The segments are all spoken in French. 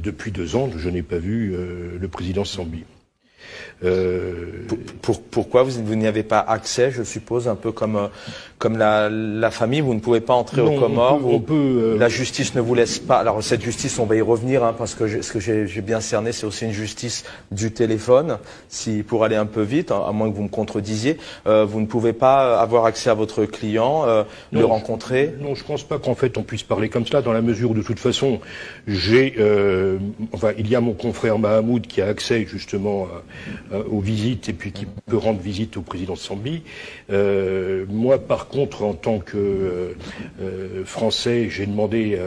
depuis 2 ans, je n'ai pas vu le président Sambi. Pourquoi vous n'y avez pas accès, je suppose, un peu comme la famille, vous ne pouvez pas entrer aux Comores, la justice ne vous laisse pas. Alors cette justice, on va y revenir, parce que ce que j'ai bien cerné, c'est aussi une justice du téléphone. Pour aller un peu vite, à moins que vous me contredisiez, vous ne pouvez pas avoir accès à votre client, le rencontrer. Non, je pense pas qu'en fait on puisse parler comme cela, dans la mesure où de toute façon, il y a mon confrère Mahamoud qui a accès justement aux visites et puis qui peut rendre visite au président Sambi. Moi, par contre, en tant que Français, j'ai demandé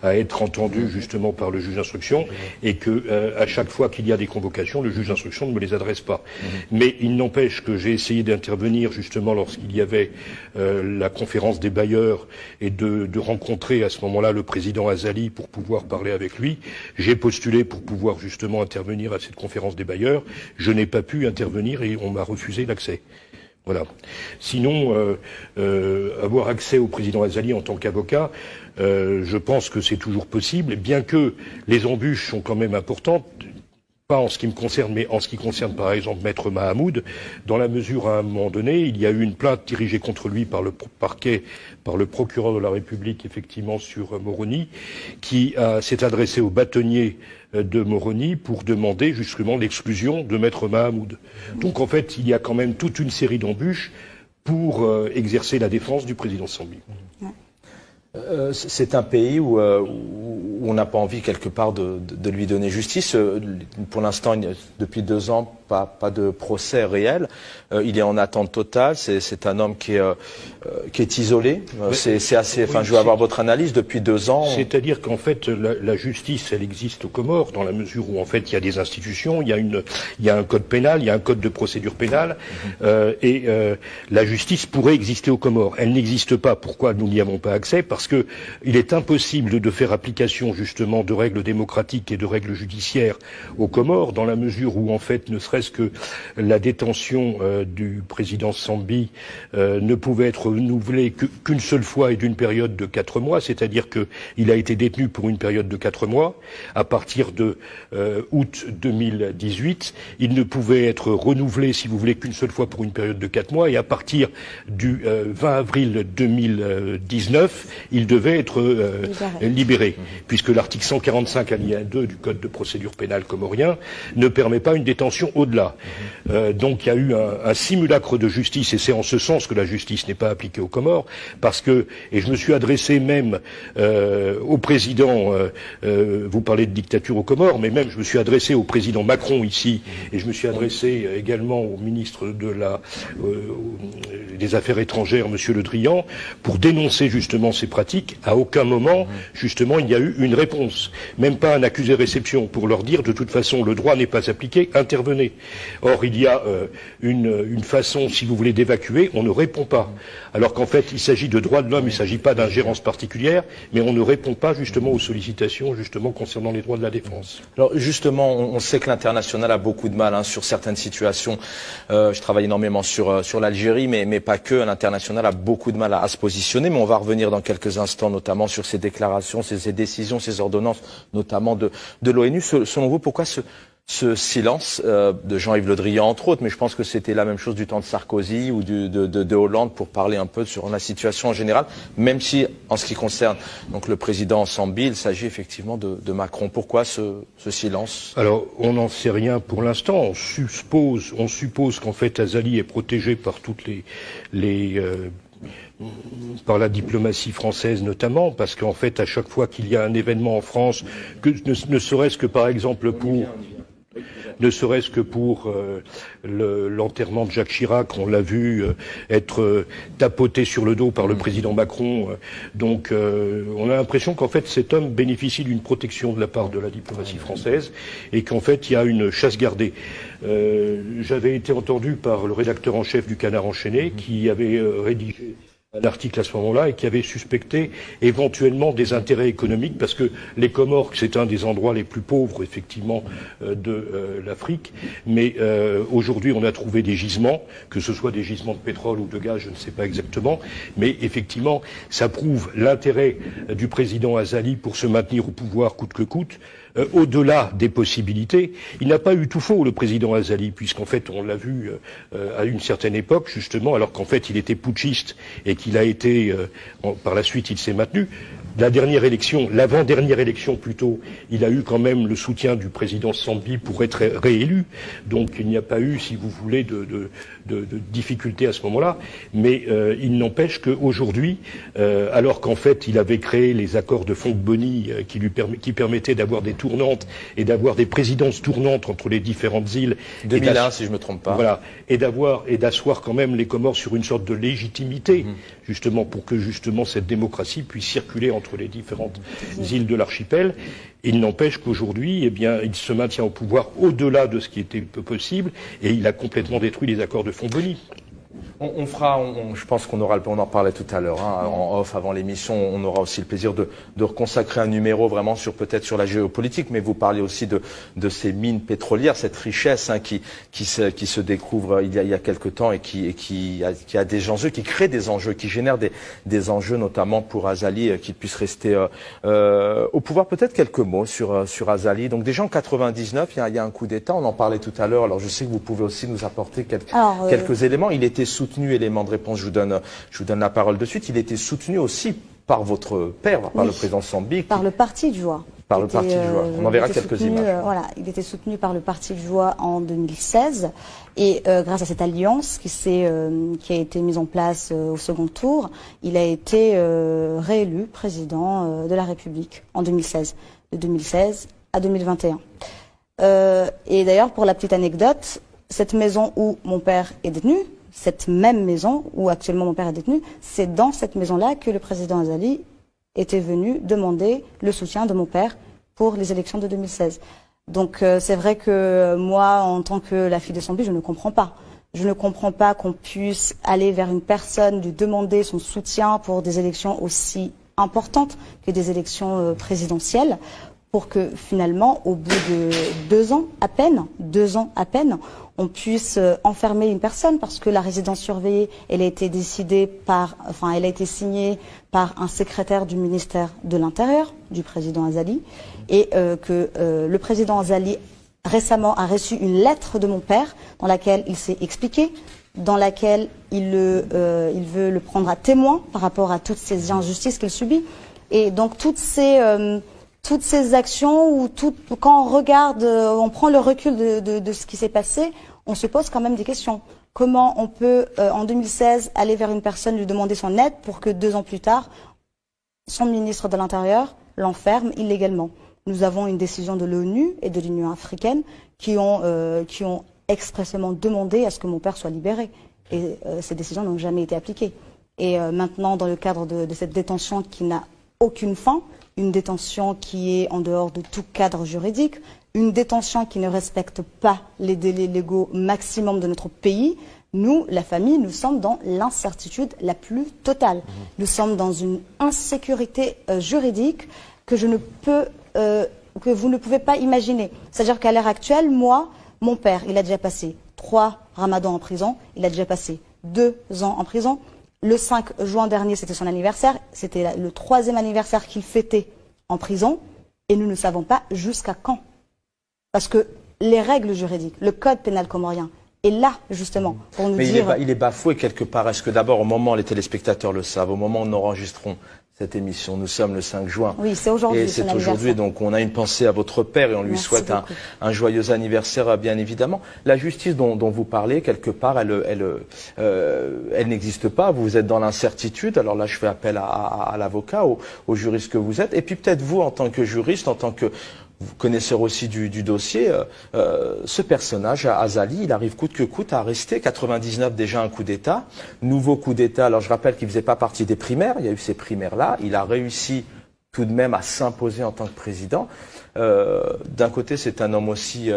à être entendu justement par le juge d'instruction et que à chaque fois qu'il y a des convocations, le juge d'instruction ne me les adresse pas. Mais il n'empêche que j'ai essayé d'intervenir justement lorsqu'il y avait la conférence des bailleurs et de rencontrer à ce moment-là le président Azali pour pouvoir parler avec lui. J'ai postulé pour pouvoir justement intervenir à cette conférence des bailleurs. Je n'ai pas pu intervenir et on m'a refusé l'accès. Voilà. Sinon, avoir accès au président Azali en tant qu'avocat, je pense que c'est toujours possible, bien que les embûches sont quand même importantes. Pas en ce qui me concerne, mais en ce qui concerne par exemple Maître Mahamoud, dans la mesure à un moment donné, il y a eu une plainte dirigée contre lui par le parquet, par le procureur de la République, effectivement, sur Moroni, qui s'est adressé au bâtonnier de Moroni pour demander justement l'exclusion de Maître Mahamoud. Donc en fait, il y a quand même toute une série d'embûches pour exercer la défense du président Sambi. C'est un pays où on n'a pas envie quelque part de lui donner justice. Pour l'instant, depuis 2 ans, pas de procès réel. Il est en attente totale. C'est un homme qui est isolé. C'est assez. Enfin, je veux avoir votre analyse. Depuis 2 ans. C'est-à-dire qu'en fait, la justice, elle existe aux Comores dans la mesure où en fait, il y a des institutions, il y a un code pénal, il y a un code de procédure pénale, et la justice pourrait exister aux Comores. Elle n'existe pas. Pourquoi nous n'y avons pas accès? Parce que il est impossible de faire application justement de règles démocratiques et de règles judiciaires aux Comores, dans la mesure où en fait, ne serait-ce que la détention du président Sambi ne pouvait être renouvelée qu'une seule fois et d'une période de 4 mois, c'est-à-dire qu'il a été détenu pour une période de 4 mois. À partir de août 2018, il ne pouvait être renouvelé, si vous voulez, qu'une seule fois pour une période de 4 mois, et à partir du 20 avril 2019, il devait être libéré, puisque l'article 145 alinéa 2 du Code de procédure pénale comorien ne permet pas une détention au-delà. Donc il y a eu un simulacre de justice, et c'est en ce sens que la justice n'est pas appliquée aux Comores, parce que, et je me suis adressé même au président, vous parlez de dictature aux Comores, mais même je me suis adressé au président Macron ici, et je me suis adressé également au ministre des Affaires étrangères, Monsieur Le Drian, pour dénoncer justement ces pratiques. À aucun moment, justement, il y a eu une réponse. Même pas un accusé-réception pour leur dire, de toute façon, le droit n'est pas appliqué, intervenez. Or, il y a une façon, si vous voulez, d'évacuer, on ne répond pas. Alors qu'en fait, il s'agit de droits de l'homme, il ne s'agit pas d'ingérence particulière, mais on ne répond pas justement aux sollicitations, justement, concernant les droits de la défense. Alors, justement, on sait que l'international a beaucoup de mal sur certaines situations. Je travaille énormément sur l'Algérie, mais pas que. L'international a beaucoup de mal à se positionner, mais on va revenir dans quelques instants, notamment sur ces déclarations, ces décisions, ces ordonnances, notamment de l'ONU. Selon vous, pourquoi ce silence de Jean-Yves Le Drian, entre autres, mais je pense que c'était la même chose du temps de Sarkozy ou de Hollande, pour parler un peu sur la situation en général, même si, en ce qui concerne donc le président Sambi, il s'agit effectivement de Macron. Pourquoi ce silence? Alors, on n'en sait rien pour l'instant. On suppose qu'en fait Azali est protégé par toutes par la diplomatie française notamment, parce qu'en fait, à chaque fois qu'il y a un événement en France, ne serait-ce que par exemple pour l'enterrement de Jacques Chirac, on l'a vu être tapoté sur le dos par le président Macron. Donc on a l'impression qu'en fait cet homme bénéficie d'une protection de la part de la diplomatie française et qu'en fait il y a une chasse gardée. J'avais été entendu par le rédacteur en chef du Canard enchaîné qui avait rédigé l'article à ce moment-là et qui avait suspecté éventuellement des intérêts économiques parce que les Comores, c'est un des endroits les plus pauvres effectivement de l'Afrique, mais aujourd'hui on a trouvé des gisements, que ce soit des gisements de pétrole ou de gaz, je ne sais pas exactement, mais effectivement ça prouve l'intérêt du président Azali pour se maintenir au pouvoir coûte que coûte. Au-delà des possibilités, il n'a pas eu tout faux, le président Azali, puisqu'en fait, on l'a vu à une certaine époque, justement, alors qu'en fait, il était putschiste et qu'il a été, par la suite, il s'est maintenu. La dernière élection, l'avant-dernière élection plutôt, il a eu quand même le soutien du président Sambi pour être réélu. Donc il n'y a pas eu, si vous voulez, de difficultés à ce moment-là. Mais il n'empêche qu'aujourd'hui, alors qu'en fait il avait créé les accords de Fongboni qui permettaient d'avoir des tournantes et d'avoir des présidences tournantes entre les différentes îles. 2001, si je me trompe pas. Voilà. Et d'asseoir quand même les Comores sur une sorte de légitimité, justement, pour que justement cette démocratie puisse circuler entre les différentes îles de l'archipel. Il n'empêche qu'aujourd'hui, eh bien, il se maintient au pouvoir au-delà de ce qui était possible et il a complètement détruit les accords de Fongboni. Je pense qu'on aura on en parlait tout à l'heure, en off avant l'émission, on aura aussi le plaisir de reconsacrer un numéro vraiment peut-être sur la géopolitique, mais vous parlez aussi de ces mines pétrolières, cette richesse qui se découvre il y a quelque temps et qui a des enjeux, qui crée des enjeux, qui génère des enjeux notamment pour Azali, qu'il puisse rester au pouvoir. Peut-être quelques mots sur Azali. Donc déjà en 99, il y a un coup d'État, on en parlait tout à l'heure. Alors je sais que vous pouvez aussi nous apporter quelques éléments. Il était soutenu, élément de réponse, je vous donne la parole de suite, il était soutenu aussi par votre père, par le président Sambi. Par le Parti du Joie. Par le Parti du Joie. On en verra quelques images. Voilà, il était soutenu par le Parti du Joie en 2016 et grâce à cette alliance qui a été mise en place au second tour, il a été réélu président de la République en 2016, de 2016 à 2021. Et d'ailleurs, pour la petite anecdote, cette maison où mon père est détenu, cette même maison où actuellement mon père est détenu, c'est dans cette maison-là que le président Azali était venu demander le soutien de mon père pour les élections de 2016. Donc c'est vrai que moi, en tant que la fille de Sambi, je ne comprends pas. Je ne comprends pas qu'on puisse aller vers une personne, lui demander son soutien pour des élections aussi importantes que des élections présidentielles, pour que finalement, au bout de 2 ans à peine, on puisse enfermer une personne, parce que la résidence surveillée, elle a été elle a été signée par un secrétaire du ministère de l'Intérieur, du président Azali, et que le président Azali récemment a reçu une lettre de mon père dans laquelle il s'est expliqué, dans laquelle il veut le prendre à témoin par rapport à toutes ces injustices qu'il subit. Et donc toutes ces actions, quand on regarde, on prend le recul de ce qui s'est passé, on se pose quand même des questions. Comment on peut, en 2016, aller vers une personne, lui demander son aide pour que 2 ans plus tard, son ministre de l'Intérieur l'enferme illégalement? Nous avons une décision de l'ONU et de l'Union africaine qui ont expressément demandé à ce que mon père soit libéré. Et ces décisions n'ont jamais été appliquées. Et maintenant, dans le cadre de cette détention qui n'a aucune fin, une détention qui est en dehors de tout cadre juridique, une détention qui ne respecte pas les délais légaux maximum de notre pays, nous, la famille, nous sommes dans l'incertitude la plus totale. Nous sommes dans une insécurité juridique que que vous ne pouvez pas imaginer. C'est-à-dire qu'à l'heure actuelle, moi, mon père, il a déjà passé 3 ramadans en prison, il a déjà passé 2 ans en prison. Le 5 juin dernier, c'était son anniversaire, c'était le 3e anniversaire qu'il fêtait en prison, et nous ne savons pas jusqu'à quand. Parce que les règles juridiques, le code pénal comorien est là, justement, pour nous dire... Mais il est bafoué quelque part. Est-ce que d'abord, au moment, les téléspectateurs le savent, au moment où nous enregistrons cette émission, nous sommes le 5 juin. Oui, c'est aujourd'hui. Et c'est aujourd'hui, donc on a une pensée à votre père et on lui souhaite un joyeux anniversaire, bien évidemment. La justice dont vous parlez, quelque part, elle n'existe pas. Vous êtes dans l'incertitude. Alors là, je fais appel à l'avocat, au juriste que vous êtes. Et puis peut-être vous, en tant que juriste, en tant que connaisseur aussi du dossier, ce personnage, Azali, il arrive coûte que coûte à rester. 99 déjà un coup d'État, nouveau coup d'État. Alors je rappelle qu'il faisait pas partie des primaires, il y a eu ces primaires-là, il a réussi tout de même à s'imposer en tant que président. D'un côté, c'est un homme aussi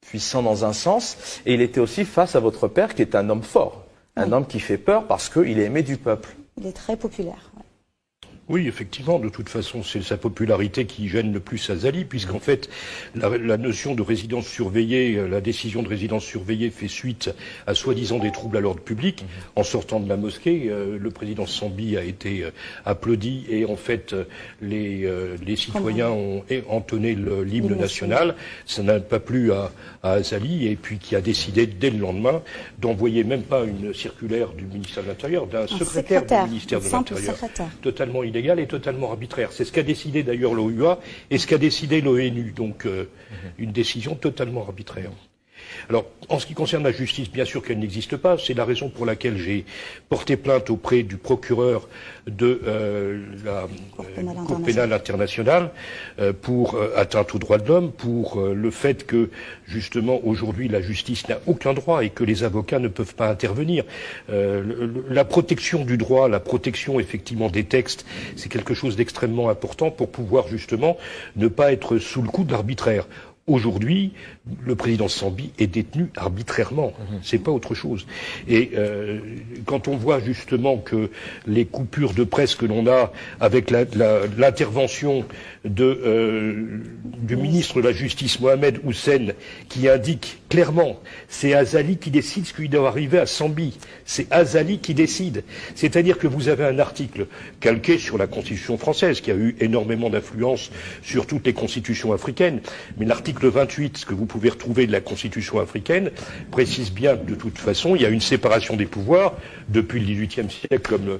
puissant dans un sens, et il était aussi face à votre père qui est un homme fort. Un homme qui fait peur parce qu'il est aimé du peuple. Il est très populaire. Ouais. Oui, effectivement, de toute façon, c'est sa popularité qui gêne le plus Azali, puisqu'en fait, la notion de résidence surveillée, la décision de résidence surveillée fait suite à soi-disant des troubles à l'ordre public. En sortant de la mosquée, le président Sambi a été applaudi et en fait, les citoyens ont entonné l'hymne national. Ça n'a pas plu à Azali et puis qui a décidé dès le lendemain d'envoyer même pas une circulaire du ministère de l'Intérieur, d'un secrétaire du ministère de l'Intérieur, totalement illégal et totalement arbitraire. C'est ce qu'a décidé d'ailleurs l'OUA et ce qu'a décidé l'ONU. Donc une décision totalement arbitraire. Alors, en ce qui concerne la justice, bien sûr qu'elle n'existe pas. C'est la raison pour laquelle j'ai porté plainte auprès du procureur de la Cour pénale internationale pour atteinte aux droits de l'homme, pour le fait que, justement, aujourd'hui, la justice n'a aucun droit et que les avocats ne peuvent pas intervenir. La protection du droit, la protection, effectivement, des textes, c'est quelque chose d'extrêmement important pour pouvoir, justement, ne pas être sous le coup de l'arbitraire. Aujourd'hui, le président Sambi est détenu arbitrairement. C'est pas autre chose. Et quand on voit justement que les coupures de presse que l'on a avec l'intervention du ministre de la Justice Mohamed Hussein, qui indique clairement, c'est Azali qui décide ce qui doit arriver à Sambi. C'est Azali qui décide. C'est-à-dire que vous avez un article calqué sur la Constitution française, qui a eu énormément d'influence sur toutes les constitutions africaines, mais l'article 28, ce que vous pouvez retrouver de la Constitution africaine, précise bien que de toute façon, il y a une séparation des pouvoirs depuis le XVIIIe siècle, comme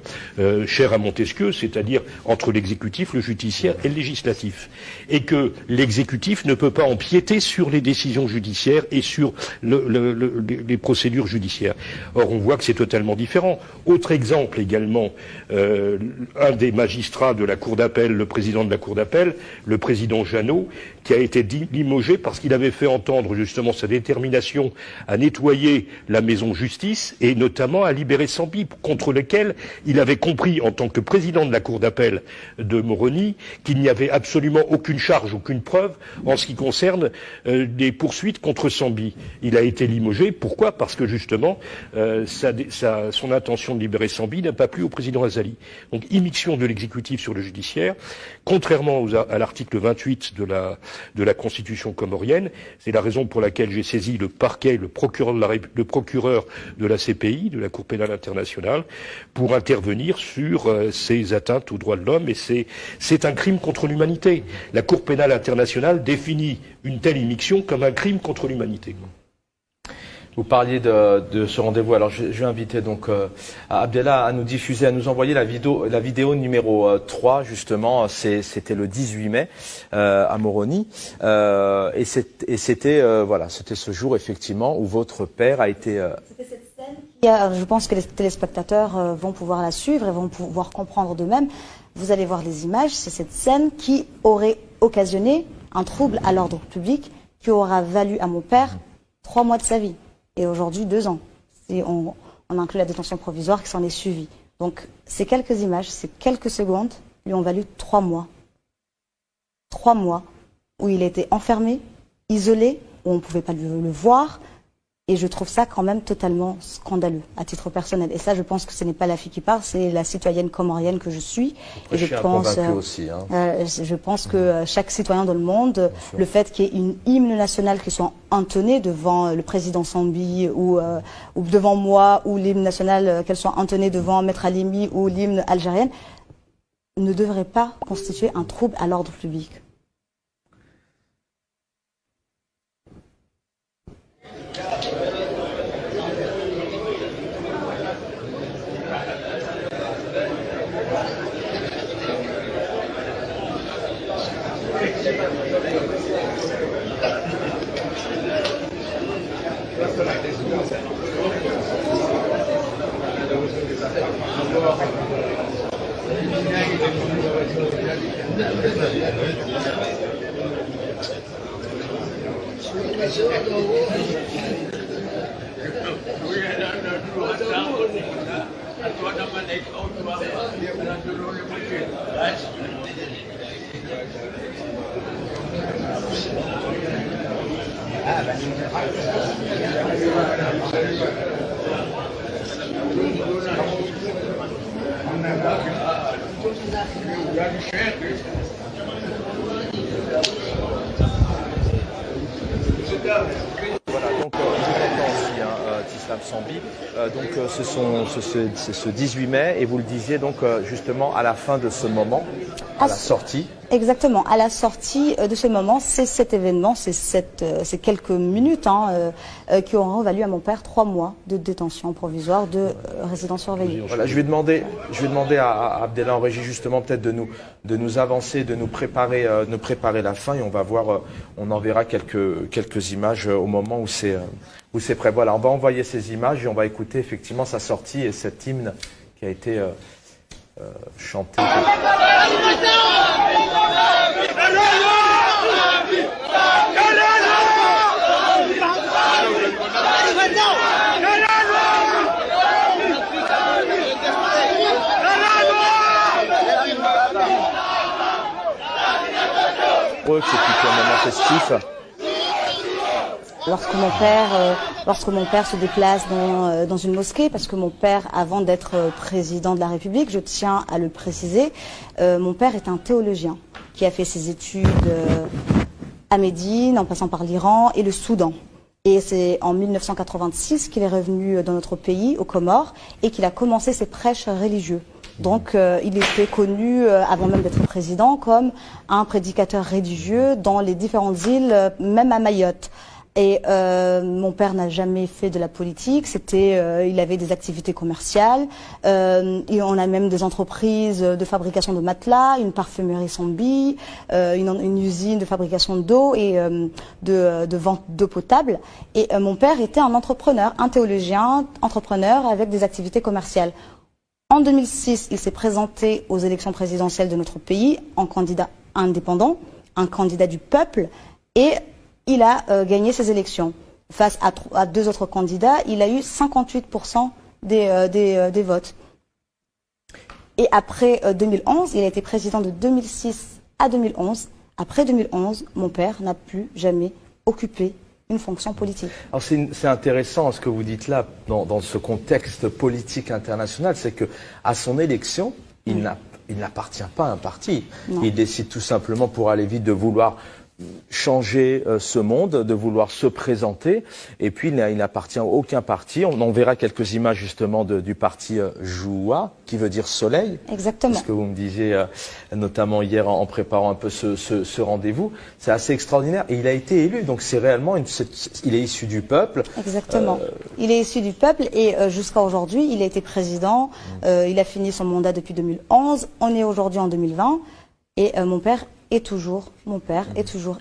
cher à Montesquieu, c'est-à-dire entre l'exécutif, le judiciaire et le législatif. Et que l'exécutif ne peut pas empiéter sur les décisions judiciaires et sur les procédures judiciaires. Or, on voit que c'est totalement différent. Autre exemple également, un des magistrats de la Cour d'appel, le président de la Cour d'appel, le président Jeannot, qui a été limogé parce qu'il avait fait entendre justement sa détermination à nettoyer la maison justice et notamment à libérer Sambi, contre lequel il avait compris en tant que président de la Cour d'appel de Moroni qu'il n'y avait absolument aucune charge, aucune preuve en ce qui concerne des poursuites contre Sambi. Il a été limogé. Pourquoi? Parce que justement son intention de libérer Sambi n'a pas plu au président Azali. Donc immixtion de l'exécutif sur le judiciaire, contrairement à l'article 28 de la Constitution comorienne. C'est la raison pour laquelle j'ai saisi le parquet, le procureur de la CPI, de la Cour pénale internationale, pour intervenir sur ces atteintes aux droits de l'homme. Et c'est un crime contre l'humanité. La Cour pénale internationale définit une telle immixtion comme un crime contre l'humanité. Vous parliez de ce rendez-vous. Alors, je vais inviter donc Abdellah à nous diffuser, à nous envoyer la vidéo numéro 3, justement. C'était le 18 mai à Moroni. Et c'était voilà, c'était ce jour, effectivement, où votre père a été... C'était cette scène je pense que les téléspectateurs vont pouvoir la suivre et vont pouvoir comprendre d'eux-mêmes. Vous allez voir les images. C'est cette scène qui aurait occasionné un trouble à l'ordre public qui aura valu à mon père 3 mois de sa vie. Et aujourd'hui 2 ans. Et on inclut la détention provisoire qui s'en est suivie. Donc ces quelques images, ces quelques secondes lui ont valu 3 mois. 3 mois où il était enfermé, isolé, où on ne pouvait pas le voir. Et je trouve ça quand même totalement scandaleux, à titre personnel. Et ça, je pense que ce n'est pas la fille qui parle, c'est la citoyenne comorienne que je suis. Et je pense, aussi, hein. Je pense que chaque citoyen dans le monde, le fait qu'il y ait une hymne nationale qui soit entonnée devant le président Sambi ou devant moi, ou l'hymne national qu'elle soit entonnée devant Maître Alimi ou l'hymne algérienne, ne devrait pas constituer un trouble à l'ordre public. Voilà, donc je vous entends aussi, Tislam Sambi. C'est ce 18 mai, et vous le disiez donc justement à la fin de ce moment, à la sortie. Exactement, à la sortie de ce moment, c'est cet événement, ces quelques minutes qui auront valu à mon père 3 mois de détention provisoire, de résidence surveillée. Voilà, je vais demander à Abdellah en régie justement peut-être de nous avancer, de nous préparer la fin, et on va voir, on enverra quelques images au moment où c'est prêt. Voilà, on va envoyer ces images et on va écouter effectivement sa sortie et cet hymne qui a été chanté. Pour eux, c'est plutôt un moment festif. Lorsque mon père se déplace dans une mosquée, parce que mon père, avant d'être président de la République, je tiens à le préciser, mon père est un théologien qui a fait ses études à Médine, en passant par l'Iran et le Soudan. Et c'est en 1986 qu'il est revenu dans notre pays, aux Comores, et qu'il a commencé ses prêches religieux. Donc il était connu, avant même d'être président, comme un prédicateur religieux dans les différentes îles, même à Mayotte. Et mon père n'a jamais fait de la politique. Il avait des activités commerciales. Et on a même des entreprises de fabrication de matelas, une parfumerie Sambi, une usine de fabrication d'eau et de vente d'eau potable. Et mon père était un entrepreneur, un théologien, entrepreneur avec des activités commerciales. En 2006, il s'est présenté aux élections présidentielles de notre pays en candidat indépendant, un candidat du peuple, et il a gagné ces élections. Face à 2 autres candidats, il a eu 58% des votes. Et après 2011, il a été président de 2006 à 2011. Après 2011, mon père n'a plus jamais occupé une fonction politique. Alors c'est intéressant ce que vous dites là, dans ce contexte politique international, c'est que à son élection, il n'appartient pas à un parti. Non. Il décide tout simplement, pour aller vite, de vouloir changer ce monde, de vouloir se présenter, et puis il n'appartient à aucun parti. On verra quelques images justement du parti Joua, qui veut dire soleil. Exactement. C'est ce que vous me disiez notamment hier en préparant un peu ce rendez-vous. C'est assez extraordinaire, et il a été élu, donc c'est réellement il est issu du peuple. Exactement. Il est issu du peuple, et jusqu'à aujourd'hui, il a été président. Il a fini son mandat depuis 2011. On est aujourd'hui en 2020, et mon père est toujours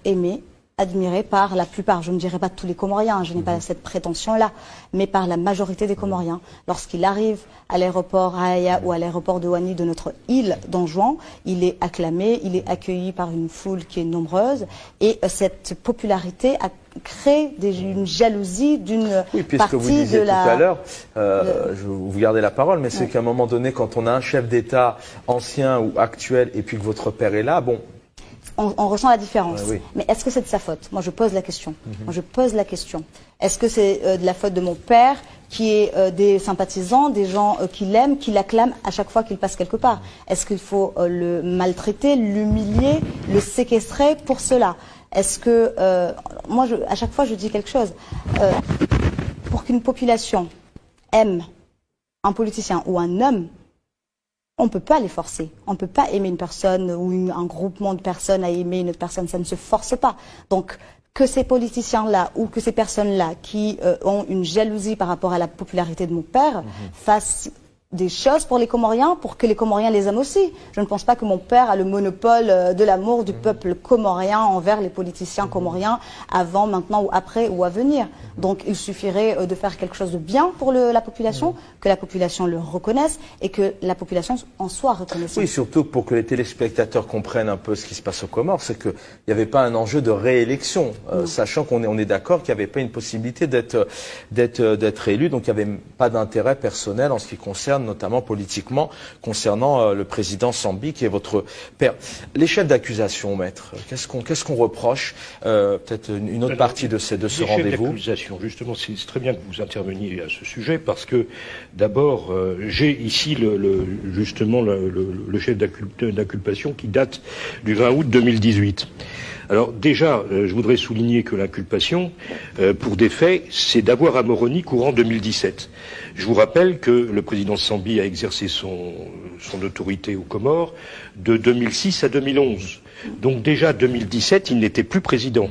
aimé, admiré par la plupart, je ne dirais pas tous les Comoriens, je n'ai pas cette prétention-là, mais par la majorité des Comoriens. Lorsqu'il arrive à l'aéroport Rahaya ou à l'aéroport de Ouani de notre île d'Anjouan, il est acclamé, il est accueilli par une foule qui est nombreuse, et cette popularité a créé une jalousie d'une partie de la... Oui, puisque vous disiez tout à l'heure, vous gardez la parole, mais c'est qu'à un moment donné, quand on a un chef d'État ancien ou actuel, et puis que votre père est là, bon... On ressent la différence. Oui. Mais est-ce que c'est de sa faute? Moi, je pose la question. Est-ce que c'est de la faute de mon père, qui est des sympathisants, des gens qui l'aiment, qui l'acclament à chaque fois qu'il passe quelque part? Est-ce qu'il faut le maltraiter, l'humilier, le séquestrer pour cela? Est-ce que... moi, à chaque fois, je dis quelque chose. Pour qu'une population aime un politicien ou un homme, on ne peut pas les forcer. On ne peut pas aimer une personne ou un groupement de personnes à aimer une autre personne. Ça ne se force pas. Donc, que ces politiciens-là ou que ces personnes-là qui ont une jalousie par rapport à la popularité de mon père fassent des choses pour les Comoriens, pour que les Comoriens les aiment aussi. Je ne pense pas que mon père a le monopole de l'amour du peuple comorien envers les politiciens comoriens avant, maintenant ou après ou à venir. Donc il suffirait de faire quelque chose de bien pour la population, que la population le reconnaisse et que la population en soit reconnaissante. Oui, surtout pour que les téléspectateurs comprennent un peu ce qui se passe aux Comores, c'est qu'il n'y avait pas un enjeu de réélection, sachant qu'on est d'accord qu'il n'y avait pas une possibilité d'être élu, donc il n'y avait pas d'intérêt personnel en ce qui concerne interne, notamment politiquement, concernant le président Sambi, qui est votre père. Les chefs d'accusation, maître, qu'est-ce qu'on reproche? Peut-être une autre partie de ce rendez-vous. Les chefs d'accusation, justement, c'est très bien que vous interveniez à ce sujet, parce que d'abord, j'ai ici justement le chef d'inculpation qui date du 20 août 2018. Alors déjà, je voudrais souligner que l'inculpation, pour des faits, c'est d'avoir à Moroni courant 2017. Je vous rappelle que le président Sambi a exercé son autorité aux Comores de 2006 à 2011. Donc déjà 2017, il n'était plus président.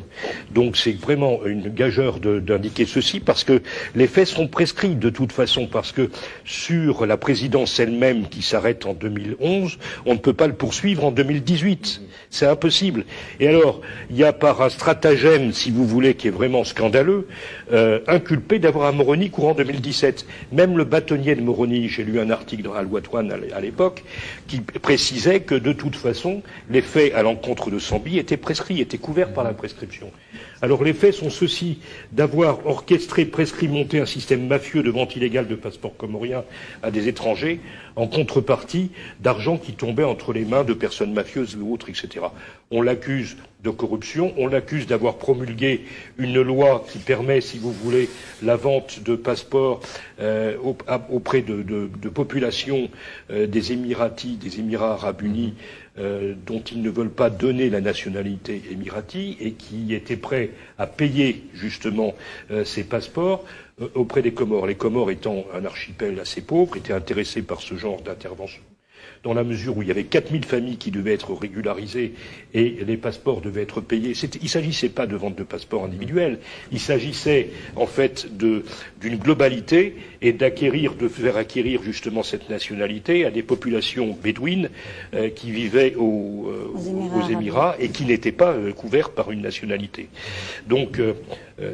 Donc c'est vraiment une gageure d'indiquer ceci, parce que les faits sont prescrits de toute façon, parce que sur la présidence elle-même qui s'arrête en 2011, on ne peut pas le poursuivre en 2018. C'est impossible. Et alors, il y a par un stratagème, si vous voulez, qui est vraiment scandaleux, inculpé d'avoir à Moroni courant 2017. Même le bâtonnier de Moroni, j'ai lu un article dans Al-Watwan à l'époque, qui précisait que de toute façon, les faits à l'encontre de Sambi étaient prescrits, étaient couverts par la prescription. Alors les faits sont ceux-ci: d'avoir orchestré, prescrit, monté un système mafieux de vente illégale de passeports comoriens à des étrangers, en contrepartie d'argent qui tombait entre les mains de personnes mafieuses ou autres, etc. On l'accuse de corruption, on l'accuse d'avoir promulgué une loi qui permet, si vous voulez, la vente de passeports auprès de populations des Émiratis, des Émirats arabes unis, dont ils ne veulent pas donner la nationalité émirati, et qui étaient prêts à payer justement ces passeports auprès des Comores. Les Comores étant un archipel assez pauvre, étaient intéressés par ce genre d'intervention, dans la mesure où il y avait 4000 familles qui devaient être régularisées et les passeports devaient être payés. Il ne s'agissait pas de vente de passeports individuels, il s'agissait en fait d'une globalité et de faire acquérir justement cette nationalité à des populations bédouines qui vivaient aux Émirats et qui n'étaient pas couvertes par une nationalité. Donc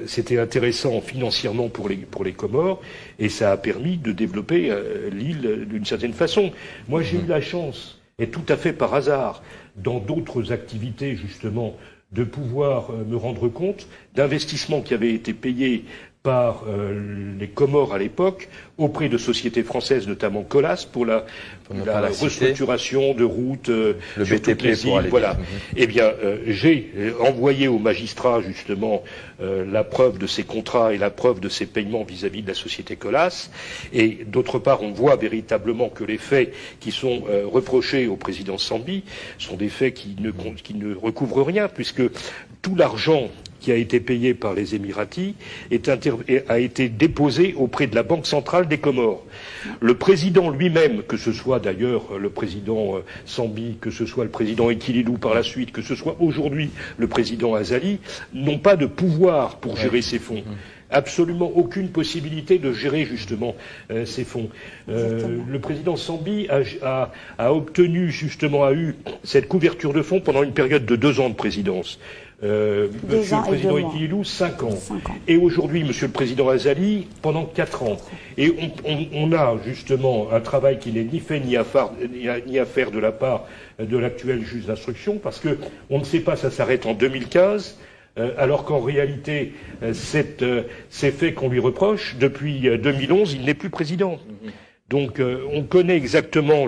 c'était intéressant financièrement pour les Comores, et ça a permis de développer l'île d'une certaine façon. Moi, j'ai eu la chance, et tout à fait par hasard, dans d'autres activités justement, de pouvoir me rendre compte d'investissements qui avaient été payés par les Comores à l'époque, auprès de sociétés françaises, notamment Colas, pour la restructuration de routes sur toutes les îles. Voilà. Eh bien, j'ai envoyé aux magistrats justement la preuve de ces contrats et la preuve de ces paiements vis-à-vis de la société Colas. Et d'autre part, on voit véritablement que les faits qui sont reprochés au président Sambi sont des faits qui ne recouvrent rien, puisque tout l'argent qui a été payé par les Émiratis a été déposé auprès de la Banque centrale des Comores. Le président lui-même, que ce soit d'ailleurs le président Sambi, que ce soit le président Ekililou par la suite, que ce soit aujourd'hui le président Azali, n'ont pas de pouvoir pour gérer ces fonds. Absolument aucune possibilité de gérer justement ces fonds. Le président Sambi a eu cette couverture de fonds pendant une période de 2 ans de présidence. Monsieur le président Ekililou, 5 ans. Et aujourd'hui, monsieur le président Azali, pendant 4 ans. Et on a justement un travail qui n'est ni fait ni à faire de la part de l'actuel juge d'instruction, parce que on ne sait pas, ça s'arrête en 2015. Alors qu'en réalité, ces faits qu'on lui reproche, depuis 2011, il n'est plus président. Donc on connaît exactement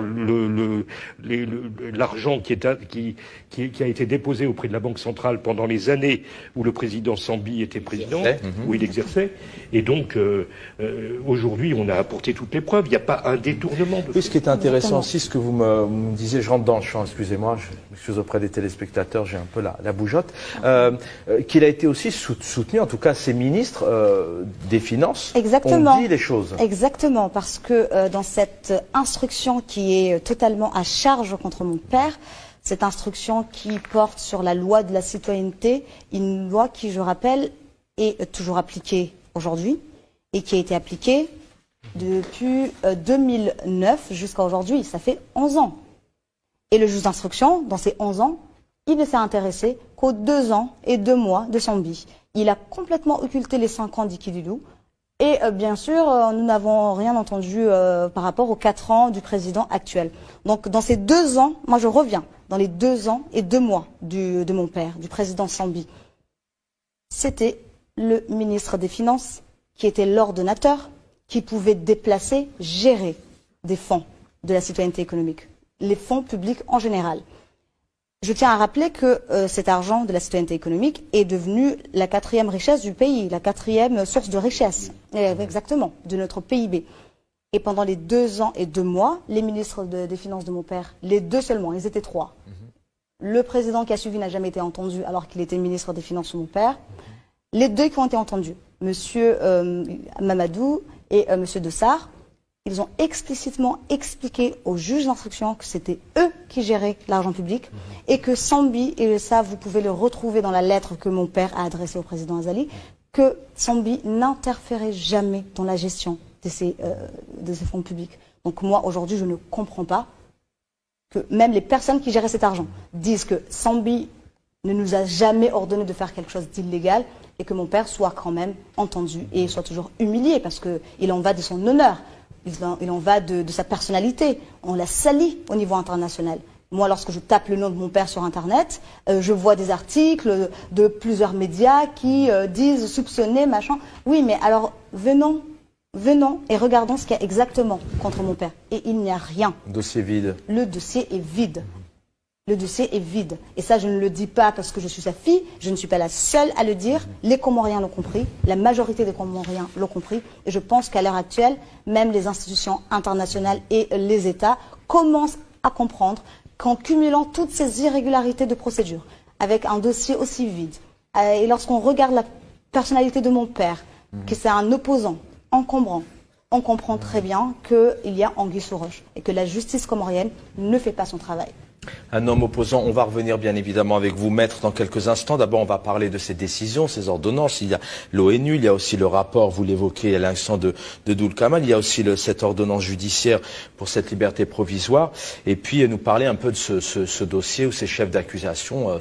l'argent qui a été déposé auprès de la Banque centrale pendant les années où le président Sambi était président, où il exerçait. Et donc aujourd'hui, on a apporté toutes les preuves. Il n'y a pas un détournement. Oui, ce qui est intéressant aussi, ce que vous me disiez, je rentre dans le champ, excusez-moi, je m'excuse auprès des téléspectateurs, j'ai un peu la bougeotte, qu'il a été aussi soutenu, en tout cas ses ministres des Finances, ont dit les choses. Exactement, parce que dans cette instruction qui est totalement à charge contre mon père, cette instruction qui porte sur la loi de la citoyenneté, une loi qui, je rappelle, est toujours appliquée aujourd'hui et qui a été appliquée depuis 2009 jusqu'à aujourd'hui. Ça fait 11 ans. Et le juge d'instruction, dans ces 11 ans, il ne s'est intéressé qu'aux 2 ans et 2 mois de Sambi. Il a complètement occulté les 5 ans d'Ekililou. Et bien sûr, nous n'avons rien entendu par rapport aux 4 ans du président actuel. Donc dans ces 2 ans, moi je reviens, dans les 2 ans et 2 mois de mon père, du président Sambi, c'était le ministre des Finances qui était l'ordonnateur, qui pouvait déplacer, gérer des fonds de la citoyenneté économique, les fonds publics en général. Je tiens à rappeler que cet argent de la citoyenneté économique est devenu la 4e richesse du pays, la 4e source de richesse, exactement, de notre PIB. Et pendant les 2 ans et 2 mois, les ministres des Finances de mon père, les 2 seulement, ils étaient 3. Le président qui a suivi n'a jamais été entendu alors qu'il était ministre des Finances de mon père. Les 2 qui ont été entendus, Monsieur Mamadou et Monsieur Dessart, ils ont explicitement expliqué aux juges d'instruction que c'était eux qui géraient l'argent public et que Sambi, et ça vous pouvez le retrouver dans la lettre que mon père a adressée au président Azali, que Sambi n'interférait jamais dans la gestion de ces fonds publics. Donc moi, aujourd'hui, je ne comprends pas que même les personnes qui géraient cet argent disent que Sambi ne nous a jamais ordonné de faire quelque chose d'illégal et que mon père soit quand même entendu et soit toujours humilié parce qu'il en va de son honneur. Il en va de sa personnalité. On l'a sali au niveau international. Moi, lorsque je tape le nom de mon père sur Internet, je vois des articles de plusieurs médias qui disent soupçonner, machin. Oui, mais alors, venons et regardons ce qu'il y a exactement contre mon père. Et il n'y a rien. Dossier vide. Le dossier est vide. Le dossier est vide. Et ça, je ne le dis pas parce que je suis sa fille. Je ne suis pas la seule à le dire. Les Comoriens l'ont compris. La majorité des Comoriens l'ont compris. Et je pense qu'à l'heure actuelle, même les institutions internationales et les États commencent à comprendre qu'en cumulant toutes ces irrégularités de procédure, avec un dossier aussi vide, et lorsqu'on regarde la personnalité de mon père, que c'est un opposant encombrant, on comprend très bien qu'il y a anguille sous roche et que la justice comorienne ne fait pas son travail. Un homme opposant, on va revenir bien évidemment avec vous, maître, dans quelques instants. D'abord, on va parler de ces décisions, ces ordonnances. Il y a l'ONU, il y a aussi le rapport, vous l'évoquez à l'instant de Doul Kamal. Il y a aussi cette ordonnance judiciaire pour cette liberté provisoire. Et puis, nous parler un peu de ce dossier ou ces chefs d'accusation.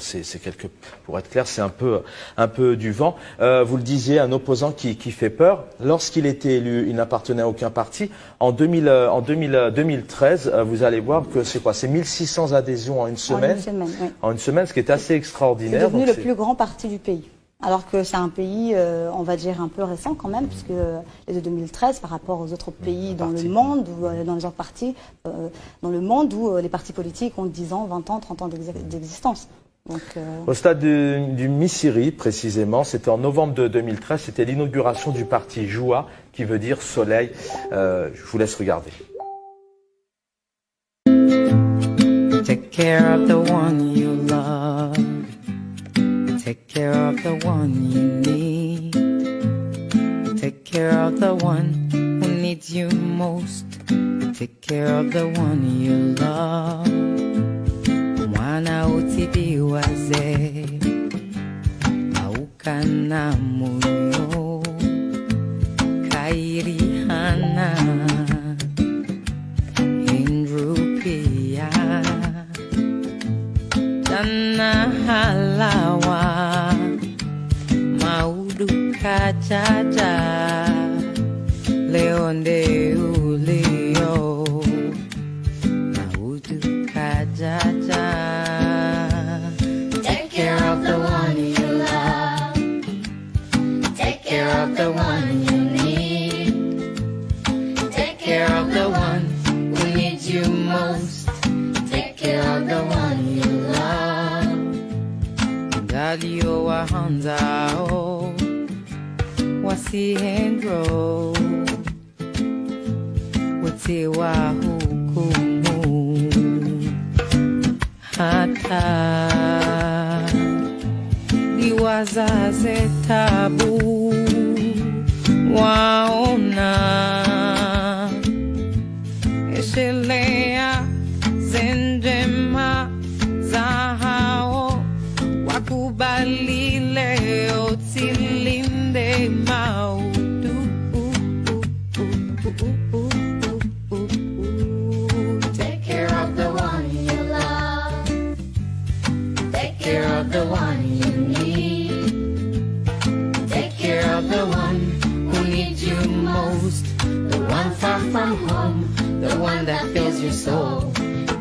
Pour être clair, c'est un peu du vent. Vous le disiez, un opposant qui fait peur. Lorsqu'il était élu, il n'appartenait à aucun parti. En 2013, vous allez voir que c'est 1600 adhésions en une semaine. Oui. En une semaine, ce qui est assez extraordinaire. C'est devenu le plus grand parti du pays. Alors que c'est un pays, on va dire, un peu récent quand même, puisque les de 2013 par rapport aux autres pays dans le monde, ou dans les autres partis, dans le monde où les partis politiques ont 10 ans, 20 ans, 30 ans d'existence. Donc, Au stade du Missiri, précisément, c'était en novembre de 2013, c'était l'inauguration du parti Joua, qui veut dire soleil. Je vous laisse regarder. Take care of the one you love. Take care of the one you need. Take care of the one who needs you most. Take care of the one you love. Mwana utibiwaze aukana moyo kairi hana indrupia Dana halawa maudu kachacha leonde ulio maudu kachacha. Take care of the one you love. Take care of the one you need. Take care of the one who needs you most. Take care of the one you love. Dalio wa hanzao wasihendro wote wa hukumu hata liwazaze tabu waona eshelea zenjema zahao wakubali leo tilinde maudu. Take care of the one you love. Take care of the one you need. Take care of the one who needs you most. The one far from home, the one that fills your soul.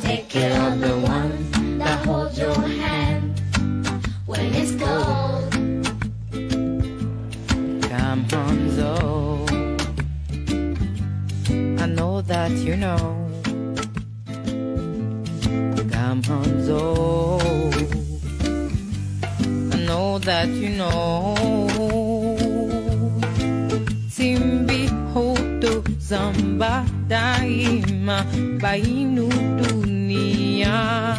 Take care of the one that holds your hand when it's cold. Come Hanzo, I know that that you know. Gamanzo, I know that you know. Simbi hoto zamba daima bainu dunia.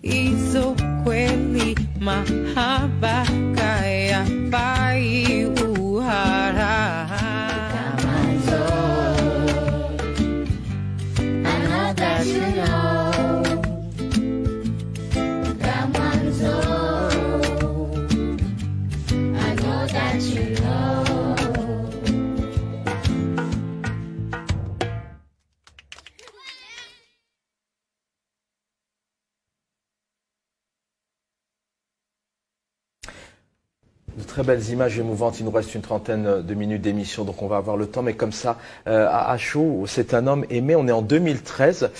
Izo kweli mahaba kaya bai uhara. Gamanzo, I know that you know. Gamanzo, I know that you know. De très belles images émouvantes. Il nous reste une trentaine de minutes d'émission, donc on va avoir le temps. Mais comme ça, à chaud, c'est un homme aimé. On est en 2013,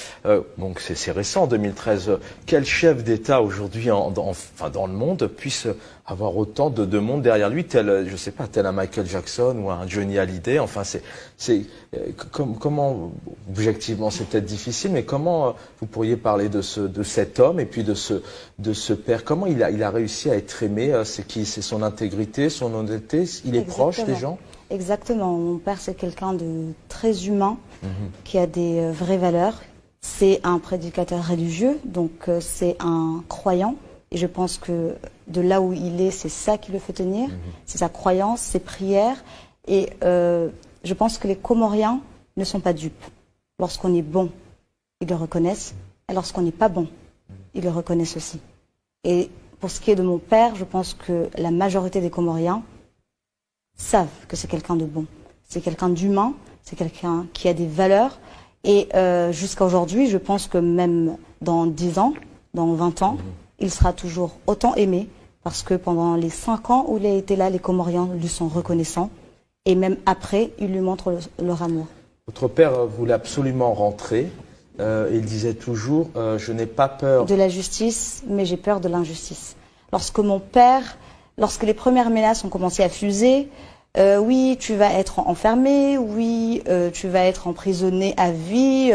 donc c'est récent, 2013. Quel chef d'État aujourd'hui, dans le monde, puisse avoir autant de monde derrière lui, tel, je sais pas, tel un Michael Jackson ou un Johnny Hallyday. Enfin, comment, objectivement, c'est peut-être difficile, mais comment vous pourriez parler de cet homme et puis de ce père? Comment il a réussi à être aimé? C'est son intégrité, son honnêteté? Il est proche des gens? Exactement. Mon père, c'est quelqu'un de très humain, qui a des vraies valeurs. C'est un prédicateur religieux, donc c'est un croyant. Et je pense que de là où il est, c'est ça qui le fait tenir. C'est sa croyance, ses prières. Et je pense que les Comoriens ne sont pas dupes. Lorsqu'on est bon, ils le reconnaissent. Et lorsqu'on n'est pas bon, ils le reconnaissent aussi. Et pour ce qui est de mon père, je pense que la majorité des Comoriens savent que c'est quelqu'un de bon. C'est quelqu'un d'humain, c'est quelqu'un qui a des valeurs. Et jusqu'à aujourd'hui, je pense que même dans 10 ans, dans 20 ans, il sera toujours autant aimé parce que pendant les 5 ans où il a été là, les Comoriens lui sont reconnaissants. Et même après, ils lui montrent leur amour. Votre père voulait absolument rentrer. Il disait toujours, je n'ai pas peur de la justice, mais j'ai peur de l'injustice. Lorsque les premières menaces ont commencé à fuser, oui, tu vas être enfermé, oui, tu vas être emprisonné à vie.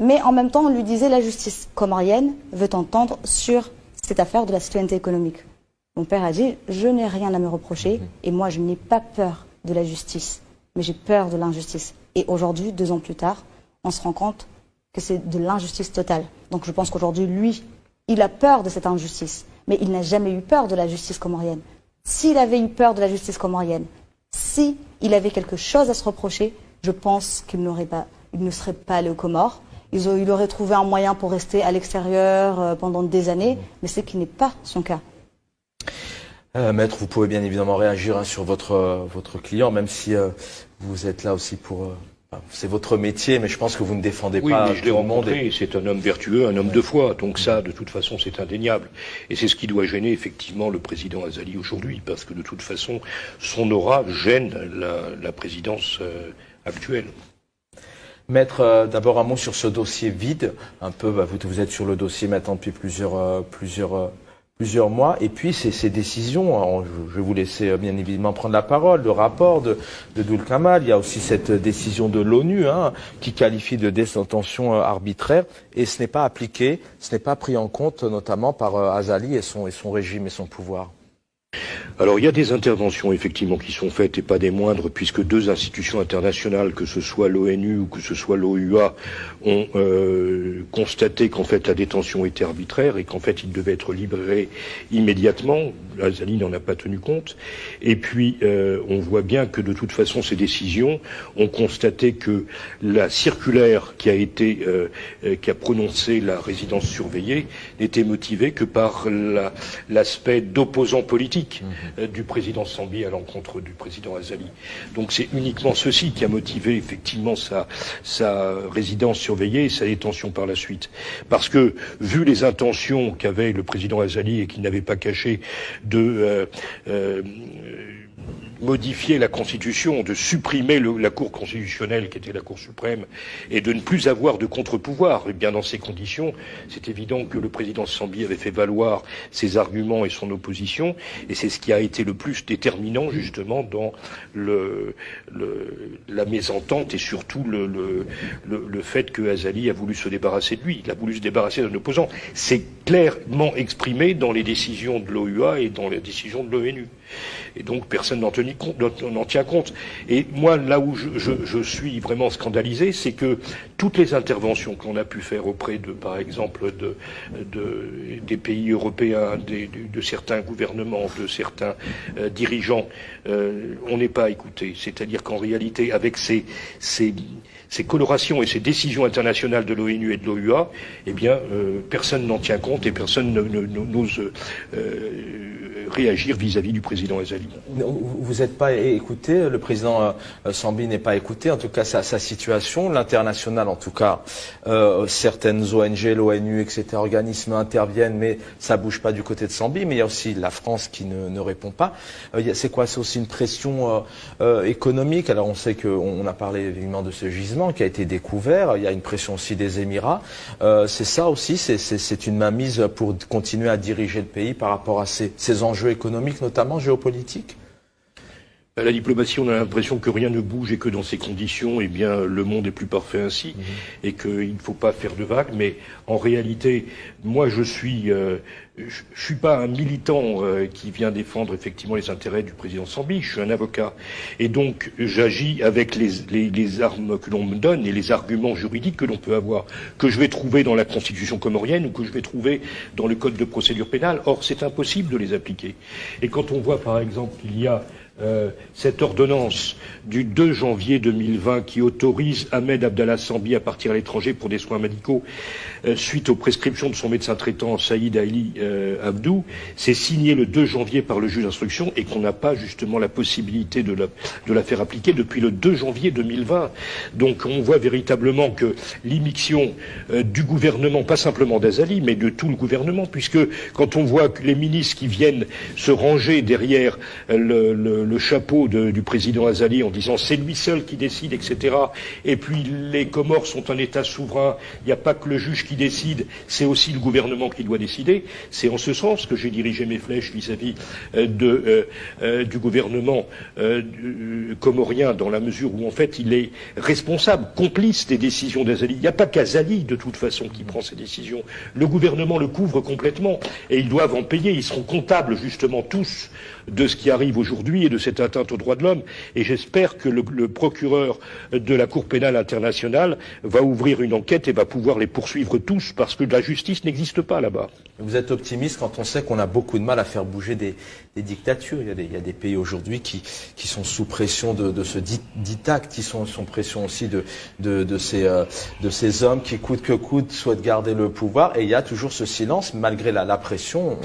Mais en même temps, on lui disait la justice comorienne veut entendre sur cette affaire de la citoyenneté économique. Mon père a dit, je n'ai rien à me reprocher et moi, je n'ai pas peur de la justice, mais j'ai peur de l'injustice. Et aujourd'hui, 2 ans plus tard, on se rend compte que c'est de l'injustice totale. Donc je pense qu'aujourd'hui, lui, il a peur de cette injustice, mais il n'a jamais eu peur de la justice comorienne. S'il avait eu peur de la justice comorienne, s'il avait quelque chose à se reprocher, je pense qu'il ne serait pas allé aux Comores. Il aurait trouvé un moyen pour rester à l'extérieur pendant des années, mais c'est qui n'est pas son cas. Maître, vous pouvez bien évidemment réagir sur votre client, même si vous êtes là aussi pour... c'est votre métier, mais je pense que vous ne défendez pas mais je l'ai rencontré, c'est un homme vertueux, un homme de foi, donc ça, de toute façon, c'est indéniable. Et c'est ce qui doit gêner effectivement le président Azali aujourd'hui, parce que de toute façon, son aura gêne la présidence actuelle. Maître, d'abord un mot sur ce dossier vide. Un peu, vous êtes sur le dossier maintenant depuis plusieurs mois. Et puis ces décisions, alors, je vais vous laisser bien évidemment prendre la parole, le rapport de Doul Kamal. Il y a aussi cette décision de l'ONU qui qualifie de détention arbitraire. Et ce n'est pas appliqué, ce n'est pas pris en compte notamment par Azali et son régime et son pouvoir. Alors il y a des interventions effectivement qui sont faites et pas des moindres, puisque 2 institutions internationales, que ce soit l'ONU ou que ce soit l'OUA, ont constaté qu'en fait la détention était arbitraire et qu'en fait il devait être libéré immédiatement. Azali n'en a pas tenu compte. Et puis on voit bien que de toute façon ces décisions ont constaté que la circulaire qui a prononcé la résidence surveillée n'était motivée que par l'aspect d'opposant politique du président Sambi à l'encontre du président Azali. Donc c'est uniquement ceci qui a motivé effectivement sa résidence surveillée et sa détention par la suite. Parce que, vu les intentions qu'avait le président Azali et qu'il n'avait pas caché de modifier la Constitution, de supprimer la Cour constitutionnelle qui était la Cour suprême et de ne plus avoir de contre-pouvoir. Et bien dans ces conditions, c'est évident que le président Sambi avait fait valoir ses arguments et son opposition, et c'est ce qui a été le plus déterminant justement dans la mésentente et surtout le fait que Azali a voulu se débarrasser de lui. Il a voulu se débarrasser d'un opposant. C'est clairement exprimé dans les décisions de l'OUA et dans les décisions de l'ONU. Et donc personne n'en tient compte. Et moi, là où je suis vraiment scandalisé, c'est que toutes les interventions qu'on a pu faire auprès de, par exemple, des pays européens, de certains gouvernements, de certains dirigeants, on n'est pas écouté. C'est-à-dire qu'en réalité, avec ces colorations et ces décisions internationales de l'ONU et de l'OUA, eh bien, personne n'en tient compte et personne n'ose réagir vis-à-vis du président Azali. Vous n'êtes pas écouté, le président Sambi n'est pas écouté, en tout cas sa situation, l'international en tout cas, certaines ONG, l'ONU, etc., organismes interviennent, mais ça bouge pas du côté de Sambi, mais il y a aussi la France qui ne répond pas. C'est quoi? C'est aussi une pression économique. Alors on sait qu'on a parlé évidemment de ce gisement qui a été découvert, il y a une pression aussi des Émirats. C'est ça aussi, c'est une mainmise pour continuer à diriger le pays par rapport à ces enjeux économiques, notamment géopolitiques? À la diplomatie, on a l'impression que rien ne bouge et que dans ces conditions, eh bien, le monde est plus parfait ainsi, et qu'il ne faut pas faire de vagues. Mais en réalité, moi, je suis pas un militant qui vient défendre effectivement les intérêts du président Sambi. Je suis un avocat, et donc j'agis avec les armes que l'on me donne et les arguments juridiques que l'on peut avoir, que je vais trouver dans la Constitution comorienne ou que je vais trouver dans le Code de procédure pénale. Or, c'est impossible de les appliquer. Et quand on voit, par exemple, qu'il y a cette ordonnance du 2 janvier 2020 qui autorise Ahmed Abdallah Sambi à partir à l'étranger pour des soins médicaux suite aux prescriptions de son médecin traitant Saïd Ali Abdou, c'est signé le 2 janvier par le juge d'instruction et qu'on n'a pas justement la possibilité de la faire appliquer depuis le 2 janvier 2020. Donc on voit véritablement que l'immixtion du gouvernement, pas simplement d'Azali, mais de tout le gouvernement, puisque quand on voit que les ministres qui viennent se ranger derrière le chapeau du président Azali en disant c'est lui seul qui décide, etc. Et puis les Comores sont un État souverain, il n'y a pas que le juge qui décide, c'est aussi le gouvernement qui doit décider. C'est en ce sens que j'ai dirigé mes flèches vis-à-vis du gouvernement comorien, dans la mesure où en fait il est responsable, complice des décisions d'Azali. Il n'y a pas qu'Azali de toute façon qui prend ces décisions. Le gouvernement le couvre complètement et ils doivent en payer. Ils seront comptables justement tous de ce qui arrive aujourd'hui et de cette atteinte aux droits de l'homme. Et j'espère que le procureur de la Cour pénale internationale va ouvrir une enquête et va pouvoir les poursuivre tous, parce que la justice n'existe pas là-bas. Vous êtes optimiste quand on sait qu'on a beaucoup de mal à faire bouger des dictatures. Il y a des pays aujourd'hui qui sont sous pression de ce diktat, qui sont sous pression aussi de ces hommes qui coûte que coûte souhaitent garder le pouvoir. Et il y a toujours ce silence malgré la pression.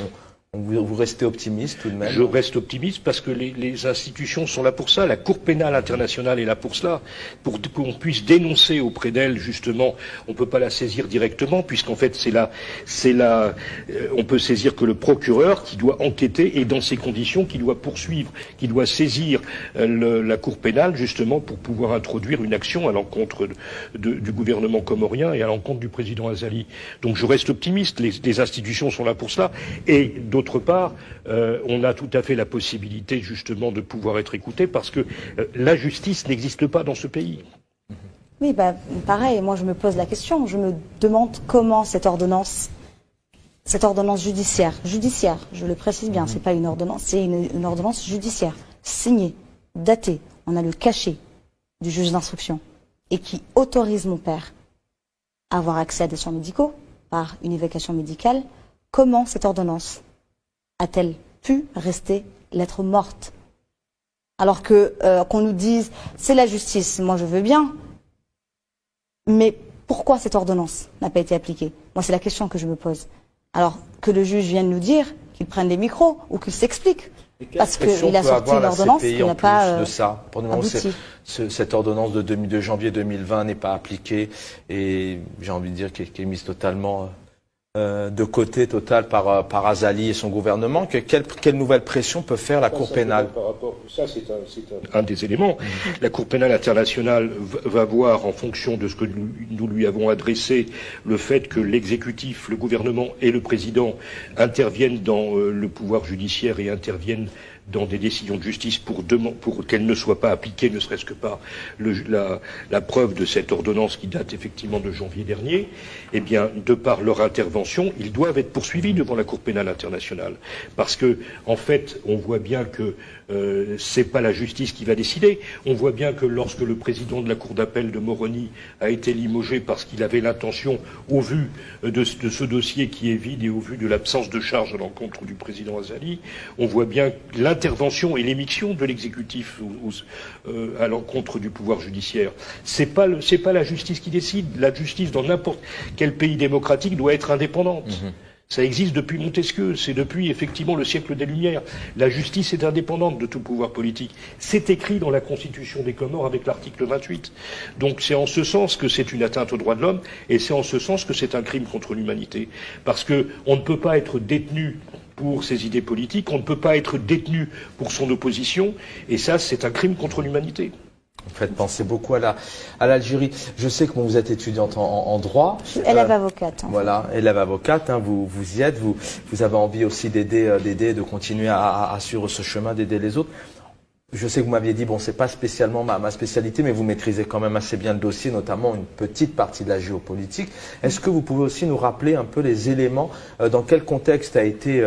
Vous restez optimiste tout de même? Je reste optimiste parce que les institutions sont là pour ça. La Cour pénale internationale est là pour cela, pour qu'on puisse dénoncer auprès d'elle justement. On peut pas la saisir directement puisqu'en fait on peut saisir que le procureur qui doit enquêter et dans ces conditions qui doit poursuivre, qui doit saisir la Cour pénale justement pour pouvoir introduire une action à l'encontre du gouvernement comorien et à l'encontre du président Azali. Donc je reste optimiste. Les institutions sont là pour cela et d'autre part, on a tout à fait la possibilité justement de pouvoir être écouté parce que la justice n'existe pas dans ce pays. Oui, pareil, moi je me pose la question, je me demande comment cette ordonnance judiciaire, je le précise bien, c'est pas une ordonnance, c'est une ordonnance judiciaire, signée, datée, on a le cachet du juge d'instruction et qui autorise mon père à avoir accès à des soins médicaux par une évacuation médicale. Comment cette ordonnance a-t-elle pu rester lettre morte? Alors qu'on nous dise c'est la justice, moi je veux bien, mais pourquoi cette ordonnance n'a pas été appliquée? Moi c'est la question que je me pose. Alors que le juge vienne nous dire, qu'il prenne les micros ou qu'il s'explique. Parce qu'il a sorti une ordonnance qui n'a pas de ça. Pour le moment, cette ordonnance de 2 janvier 2020 n'est pas appliquée et j'ai envie de dire qu'elle est mise totalement de côté par Azali et son gouvernement. Quelle nouvelle pression peut faire la Cour pénale? Par rapport ça c'est un des éléments. La Cour pénale internationale va voir, en fonction de ce que nous lui avons adressé, le fait que l'exécutif, le gouvernement et le président interviennent dans le pouvoir judiciaire et interviennent dans des décisions de justice pour qu'elles ne soient pas appliquées, ne serait-ce que par la preuve de cette ordonnance qui date effectivement de janvier dernier, eh bien, de par leur intervention, ils doivent être poursuivis devant la Cour pénale internationale. Parce que, en fait, on voit bien que c'est pas la justice qui va décider. On voit bien que lorsque le président de la Cour d'appel de Moroni a été limogé parce qu'il avait l'intention, au vu de ce dossier qui est vide et au vu de l'absence de charge à l'encontre du président Azali, on voit bien l'intervention et l'émission de l'exécutif à l'encontre du pouvoir judiciaire. C'est pas la justice qui décide. La justice dans n'importe quel pays démocratique doit être indépendante. Ça existe depuis Montesquieu, c'est depuis effectivement le siècle des Lumières. La justice est indépendante de tout pouvoir politique. C'est écrit dans la Constitution des Comores avec l'article 28. Donc c'est en ce sens que c'est une atteinte aux droits de l'homme et c'est en ce sens que c'est un crime contre l'humanité. Parce que on ne peut pas être détenu pour ses idées politiques, on ne peut pas être détenu pour son opposition et ça c'est un crime contre l'humanité. Vous faites penser beaucoup à l'Algérie. Je sais que vous êtes étudiante en droit. Je suis élève avocate. Voilà, élève avocate. Vous y êtes. Vous avez envie aussi d'aider, de continuer à suivre ce chemin, d'aider les autres. Je sais que vous m'aviez dit, bon, c'est pas spécialement ma spécialité, mais vous maîtrisez quand même assez bien le dossier, notamment une petite partie de la géopolitique. Est-ce que vous pouvez aussi nous rappeler un peu les éléments, dans quel contexte a été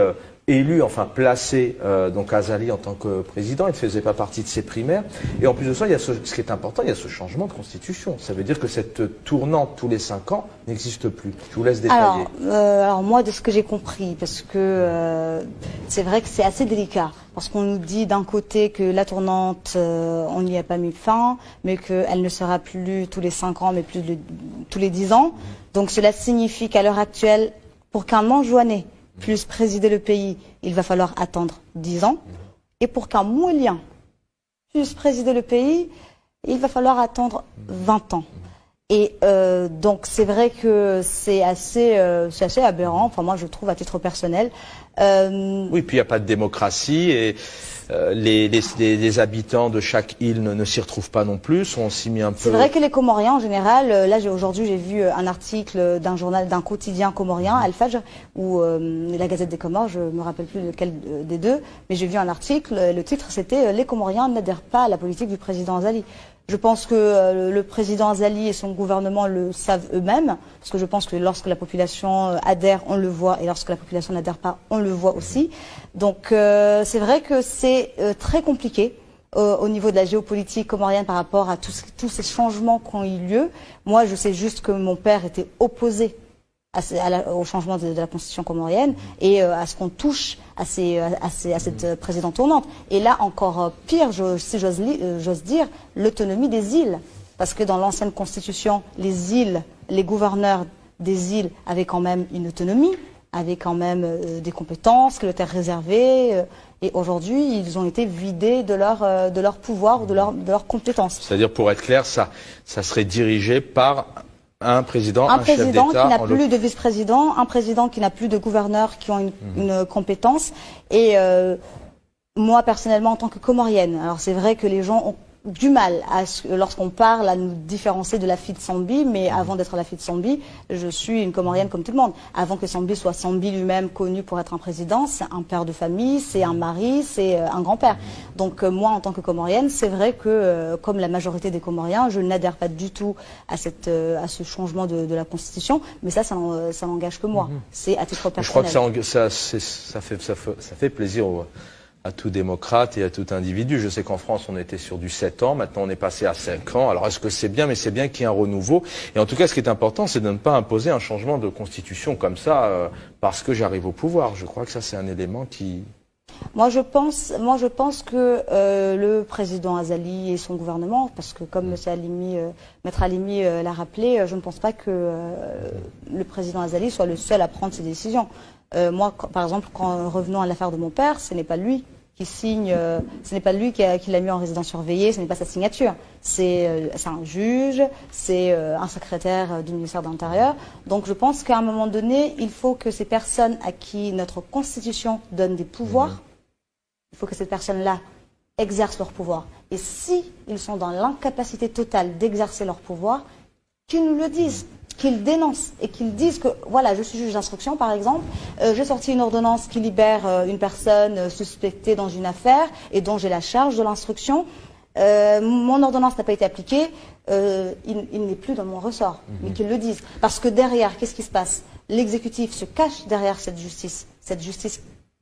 élu, enfin placé donc Azali en tant que président, il ne faisait pas partie de ses primaires. Et en plus de ça, il y a ce qui est important, il y a ce changement de constitution. Ça veut dire que cette tournante tous les 5 ans n'existe plus. Je vous laisse détailler. Alors moi, de ce que j'ai compris, parce que c'est vrai que c'est assez délicat, parce qu'on nous dit d'un côté que la tournante, on n'y a pas mis fin, mais qu'elle ne sera plus tous les 5 ans, mais plus tous les 10 ans. Donc cela signifie qu'à l'heure actuelle, pour qu'un Manjouanais puisse présider le pays, il va falloir attendre 10 ans. Et pour qu'un Moulien puisse présider le pays, il va falloir attendre 20 ans. Et donc c'est vrai que c'est assez aberrant, enfin moi je trouve à titre personnel. Oui, puis il n'y a pas de démocratie et les habitants de chaque île ne s'y retrouvent pas non plus, on s'y met un peu... C'est vrai que les Comoriens en général, là aujourd'hui j'ai vu un article d'un quotidien comorien, Al-Fajr, ou la Gazette des Comores, je me rappelle plus lequel des deux, mais j'ai vu un article, le titre c'était « Les Comoriens n'adhèrent pas à la politique du président Azali ». Je pense que le président Azali et son gouvernement le savent eux-mêmes, parce que je pense que lorsque la population adhère, on le voit, et lorsque la population n'adhère pas, on le voit aussi. Donc c'est vrai que c'est très compliqué au niveau de la géopolitique comorienne par rapport à tous ces changements qui ont eu lieu. Moi, je sais juste que mon père était opposé au changement de la constitution comorienne et à ce qu'on touche à cette présidente tournante. Et là, encore pire, si j'ose dire, l'autonomie des îles. Parce que dans l'ancienne constitution, les îles, les gouverneurs des îles avaient quand même une autonomie, avaient quand même des compétences, que le terre réservé. Et aujourd'hui, ils ont été vidés de leur pouvoir ou de leurs compétences. C'est-à-dire, pour être clair, ça serait dirigé par un président, un chef d'État, qui n'a plus de vice-président, un président qui n'a plus de gouverneurs qui ont une compétence. Et moi, personnellement, en tant que Comorienne, alors c'est vrai que les gens ont du mal, lorsqu'on parle, à nous différencier de la fille de Sambi, mais avant d'être la fille de Sambi, je suis une Comorienne comme tout le monde. Avant que Sambi soit Sambi lui-même connu pour être un président, c'est un père de famille, c'est un mari, c'est un grand-père. Donc moi, en tant que Comorienne, c'est vrai que, comme la majorité des Comoriens, je n'adhère pas du tout à ce changement de la Constitution, mais ça n'engage que moi. C'est à titre personnel. Je crois que ça fait plaisir à tout démocrate et à tout individu. Je sais qu'en France, on était sur du 7 ans, maintenant on est passé à 5 ans. Alors est-ce que c'est bien? Mais c'est bien qu'il y ait un renouveau. Et en tout cas, ce qui est important, c'est de ne pas imposer un changement de constitution comme ça parce que j'arrive au pouvoir. Je crois que ça, c'est un élément qui... Moi, je pense que le président Azali et son gouvernement, parce que comme Maître Halimi l'a rappelé, je ne pense pas que le président Azali soit le seul à prendre ces décisions. Moi, par exemple, revenons à l'affaire de mon père, ce n'est pas lui qui signe, ce n'est pas lui qui l'a mis en résidence surveillée, ce n'est pas sa signature. C'est un juge, c'est un secrétaire du ministère de l'Intérieur. Donc je pense qu'à un moment donné, il faut que ces personnes à qui notre Constitution donne des pouvoirs, il faut que cette personne-là exercent leur pouvoir. Et si ils sont dans l'incapacité totale d'exercer leur pouvoir, qu'ils nous le disent, qu'ils dénoncent et qu'ils disent que, voilà, je suis juge d'instruction par exemple, j'ai sorti une ordonnance qui libère une personne suspectée dans une affaire et dont j'ai la charge de l'instruction. Mon ordonnance n'a pas été appliquée, il n'est plus dans mon ressort, mais qu'ils le disent. Parce que derrière, qu'est-ce qui se passe? L'exécutif se cache derrière cette justice,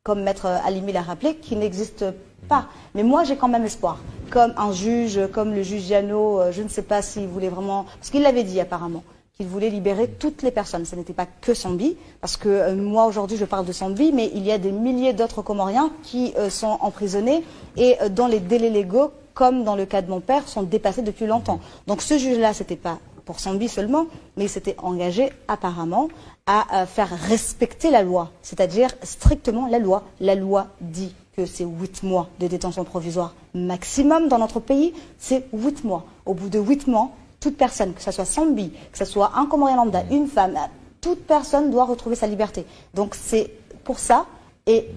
comme Maître Halimi l'a rappelé, qui n'existe pas. Mais moi, j'ai quand même espoir. Comme un juge, comme le juge Giano, je ne sais pas s'il voulait vraiment... Parce qu'il l'avait dit apparemment, qu'il voulait libérer toutes les personnes. Ce n'était pas que Sambi, parce que moi, aujourd'hui, je parle de Sambi, mais il y a des milliers d'autres Comoriens qui sont emprisonnés et dont les délais légaux, comme dans le cas de mon père, sont dépassés depuis longtemps. Donc ce juge-là, c'était pas pour Sambi seulement, mais il s'était engagé apparemment à faire respecter la loi, c'est-à-dire strictement la loi. La loi dit que c'est 8 mois de détention provisoire maximum dans notre pays, c'est 8 mois. Au bout de 8 mois, toute personne, que ce soit Sambi, que ce soit un Comorien lambda, une femme, toute personne doit retrouver sa liberté. Donc c'est pour ça, et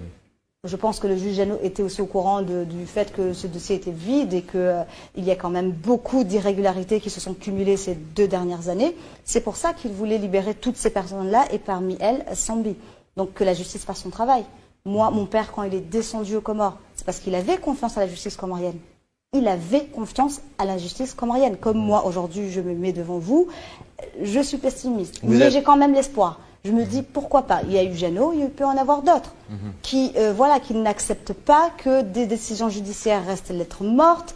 je pense que le juge Giano était aussi au courant du fait que ce dossier était vide et qu'il y a quand même beaucoup d'irrégularités qui se sont cumulées ces 2 dernières années. C'est pour ça qu'il voulait libérer toutes ces personnes-là et parmi elles, Sambi. Donc que la justice fasse son travail. Moi, mon père, quand il est descendu aux Comores, c'est parce qu'il avait confiance à la justice comorienne. Il avait confiance à la justice comorienne. Comme moi, aujourd'hui, je me mets devant vous, je suis pessimiste. Mais j'ai quand même l'espoir. Je me dis, pourquoi pas? Il y a eu Giano, il peut en avoir d'autres qui n'acceptent pas que des décisions judiciaires restent lettres mortes,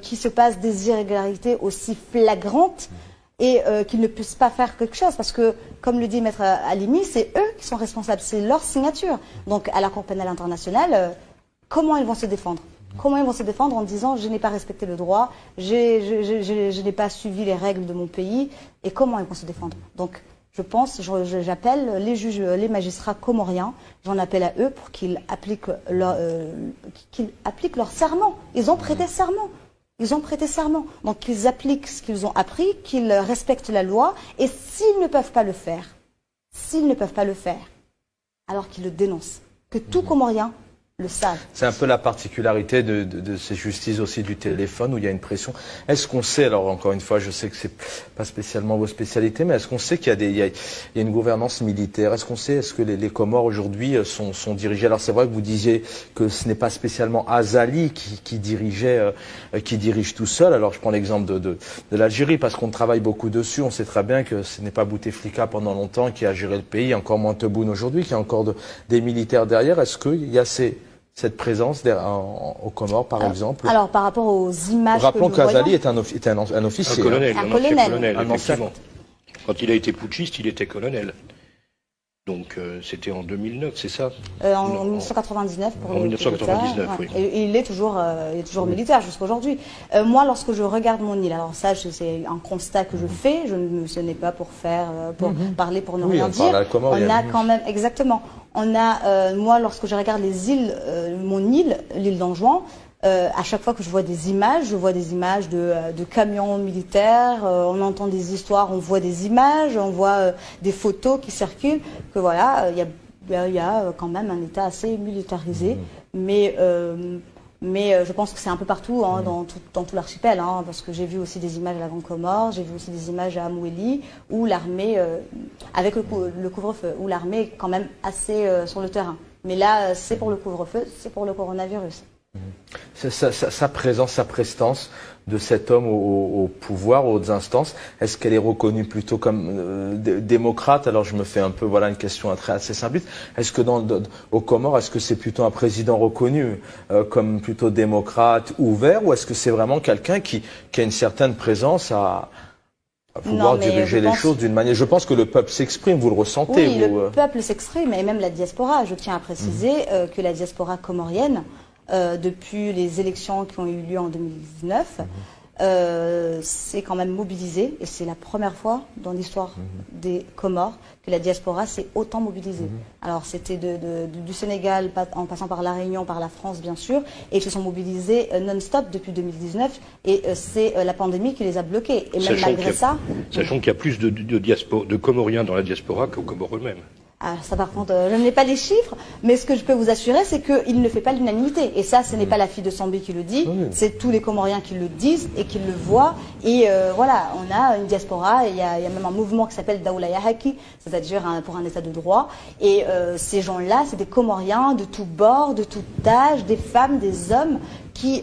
qu'il se passe des irrégularités aussi flagrantes et qu'ils ne puissent pas faire quelque chose. Parce que, comme le dit Maître Halimi, c'est eux qui sont responsables, c'est leur signature. Donc, à la Cour pénale internationale, comment ils vont se défendre? Comment ils vont se défendre en disant, je n'ai pas respecté le droit, je n'ai pas suivi les règles de mon pays, et comment ils vont se défendre? Donc, je pense, j'appelle les juges, les magistrats comoriens, j'en appelle à eux pour qu'ils appliquent leur serment. Ils ont prêté serment. Ils ont prêté serment. Donc qu'ils appliquent ce qu'ils ont appris, qu'ils respectent la loi, et s'ils ne peuvent pas le faire, alors qu'ils le dénoncent. Que tout Comorien le savent. C'est un peu la particularité de ces justices aussi du téléphone où il y a une pression. Est-ce qu'on sait, alors encore une fois, je sais que c'est pas spécialement vos spécialités, mais est-ce qu'on sait qu'il y a une gouvernance militaire? Est-ce que les Comores aujourd'hui sont dirigés? Alors c'est vrai que vous disiez que ce n'est pas spécialement Azali qui dirige tout seul. Alors je prends l'exemple de l'Algérie parce qu'on travaille beaucoup dessus. On sait très bien que ce n'est pas Bouteflika pendant longtemps qui a géré le pays, encore moins Tebboune aujourd'hui, qui a encore des militaires derrière. Est-ce qu'il y a cette présence aux Comores, par exemple? Alors, par rapport aux images rappelons que nous qu'Azali voyons, est un officier. Un colonel, Un un colonel. ancien colonel, Un ancien. effectivement. Quand il a été putschiste, il était colonel. Donc c'était en 2009, c'est ça? en 1999 pour En le 1999, militaire, oui. Et il est toujours militaire jusqu'à aujourd'hui. Moi, lorsque je regarde mon île, alors ça, c'est un constat que je fais. Ce n'est pas pour parler pour ne Oui, rien on dire. parle à la Comorienne. On a quand même, exactement. Moi, lorsque je regarde les îles, mon île, l'île d'Anjouan, à chaque fois que je vois des images, de camions militaires, on entend des histoires, on voit des images, on voit des photos qui circulent, que voilà, il y a quand même un État assez militarisé, mais je pense que c'est un peu partout, hein, dans tout l'archipel, hein, parce que j'ai vu aussi des images à la Grande Comore, j'ai vu aussi des images à Mouéli, où l'armée, avec le couvre-feu, où l'armée est quand même assez sur le terrain. Mais là, c'est pour le couvre-feu, c'est pour le coronavirus. Sa présence, sa prestance de cet homme au pouvoir, aux hautes instances, est-ce qu'elle est reconnue plutôt comme démocrate? Alors je me fais un peu une question assez simpliste. Est-ce que aux Comores, est-ce que c'est plutôt un président reconnu comme plutôt démocrate, ouvert, ou est-ce que c'est vraiment quelqu'un qui a une certaine présence à pouvoir diriger les choses d'une manière? Je pense que le peuple s'exprime, vous le ressentez. Oui, le peuple s'exprime, et même la diaspora. Je tiens à préciser que la diaspora comorienne, depuis les élections qui ont eu lieu en 2019, s'est quand même mobilisée, et c'est la première fois dans l'histoire des Comores que la diaspora s'est autant mobilisée. Alors c'était du Sénégal en passant par la Réunion, par la France bien sûr, et ils se sont mobilisés non-stop depuis 2019, et c'est la pandémie qui les a bloqués. Et même malgré ça... Sachant qu'il y a plus de Comoriens dans la diaspora qu'aux Comores eux-mêmes. Ça par contre, je n'ai pas les chiffres, mais ce que je peux vous assurer, c'est qu'il ne fait pas l'unanimité. Et ça, ce n'est pas la fille de Sambi qui le dit, c'est tous les Comoriens qui le disent et qui le voient. Et voilà, on a une diaspora, et il y a même un mouvement qui s'appelle Daoula Yahaki, c'est-à-dire pour un état de droit. Et ces gens-là, c'est des Comoriens de tous bords, de tout âge, des femmes, des hommes qui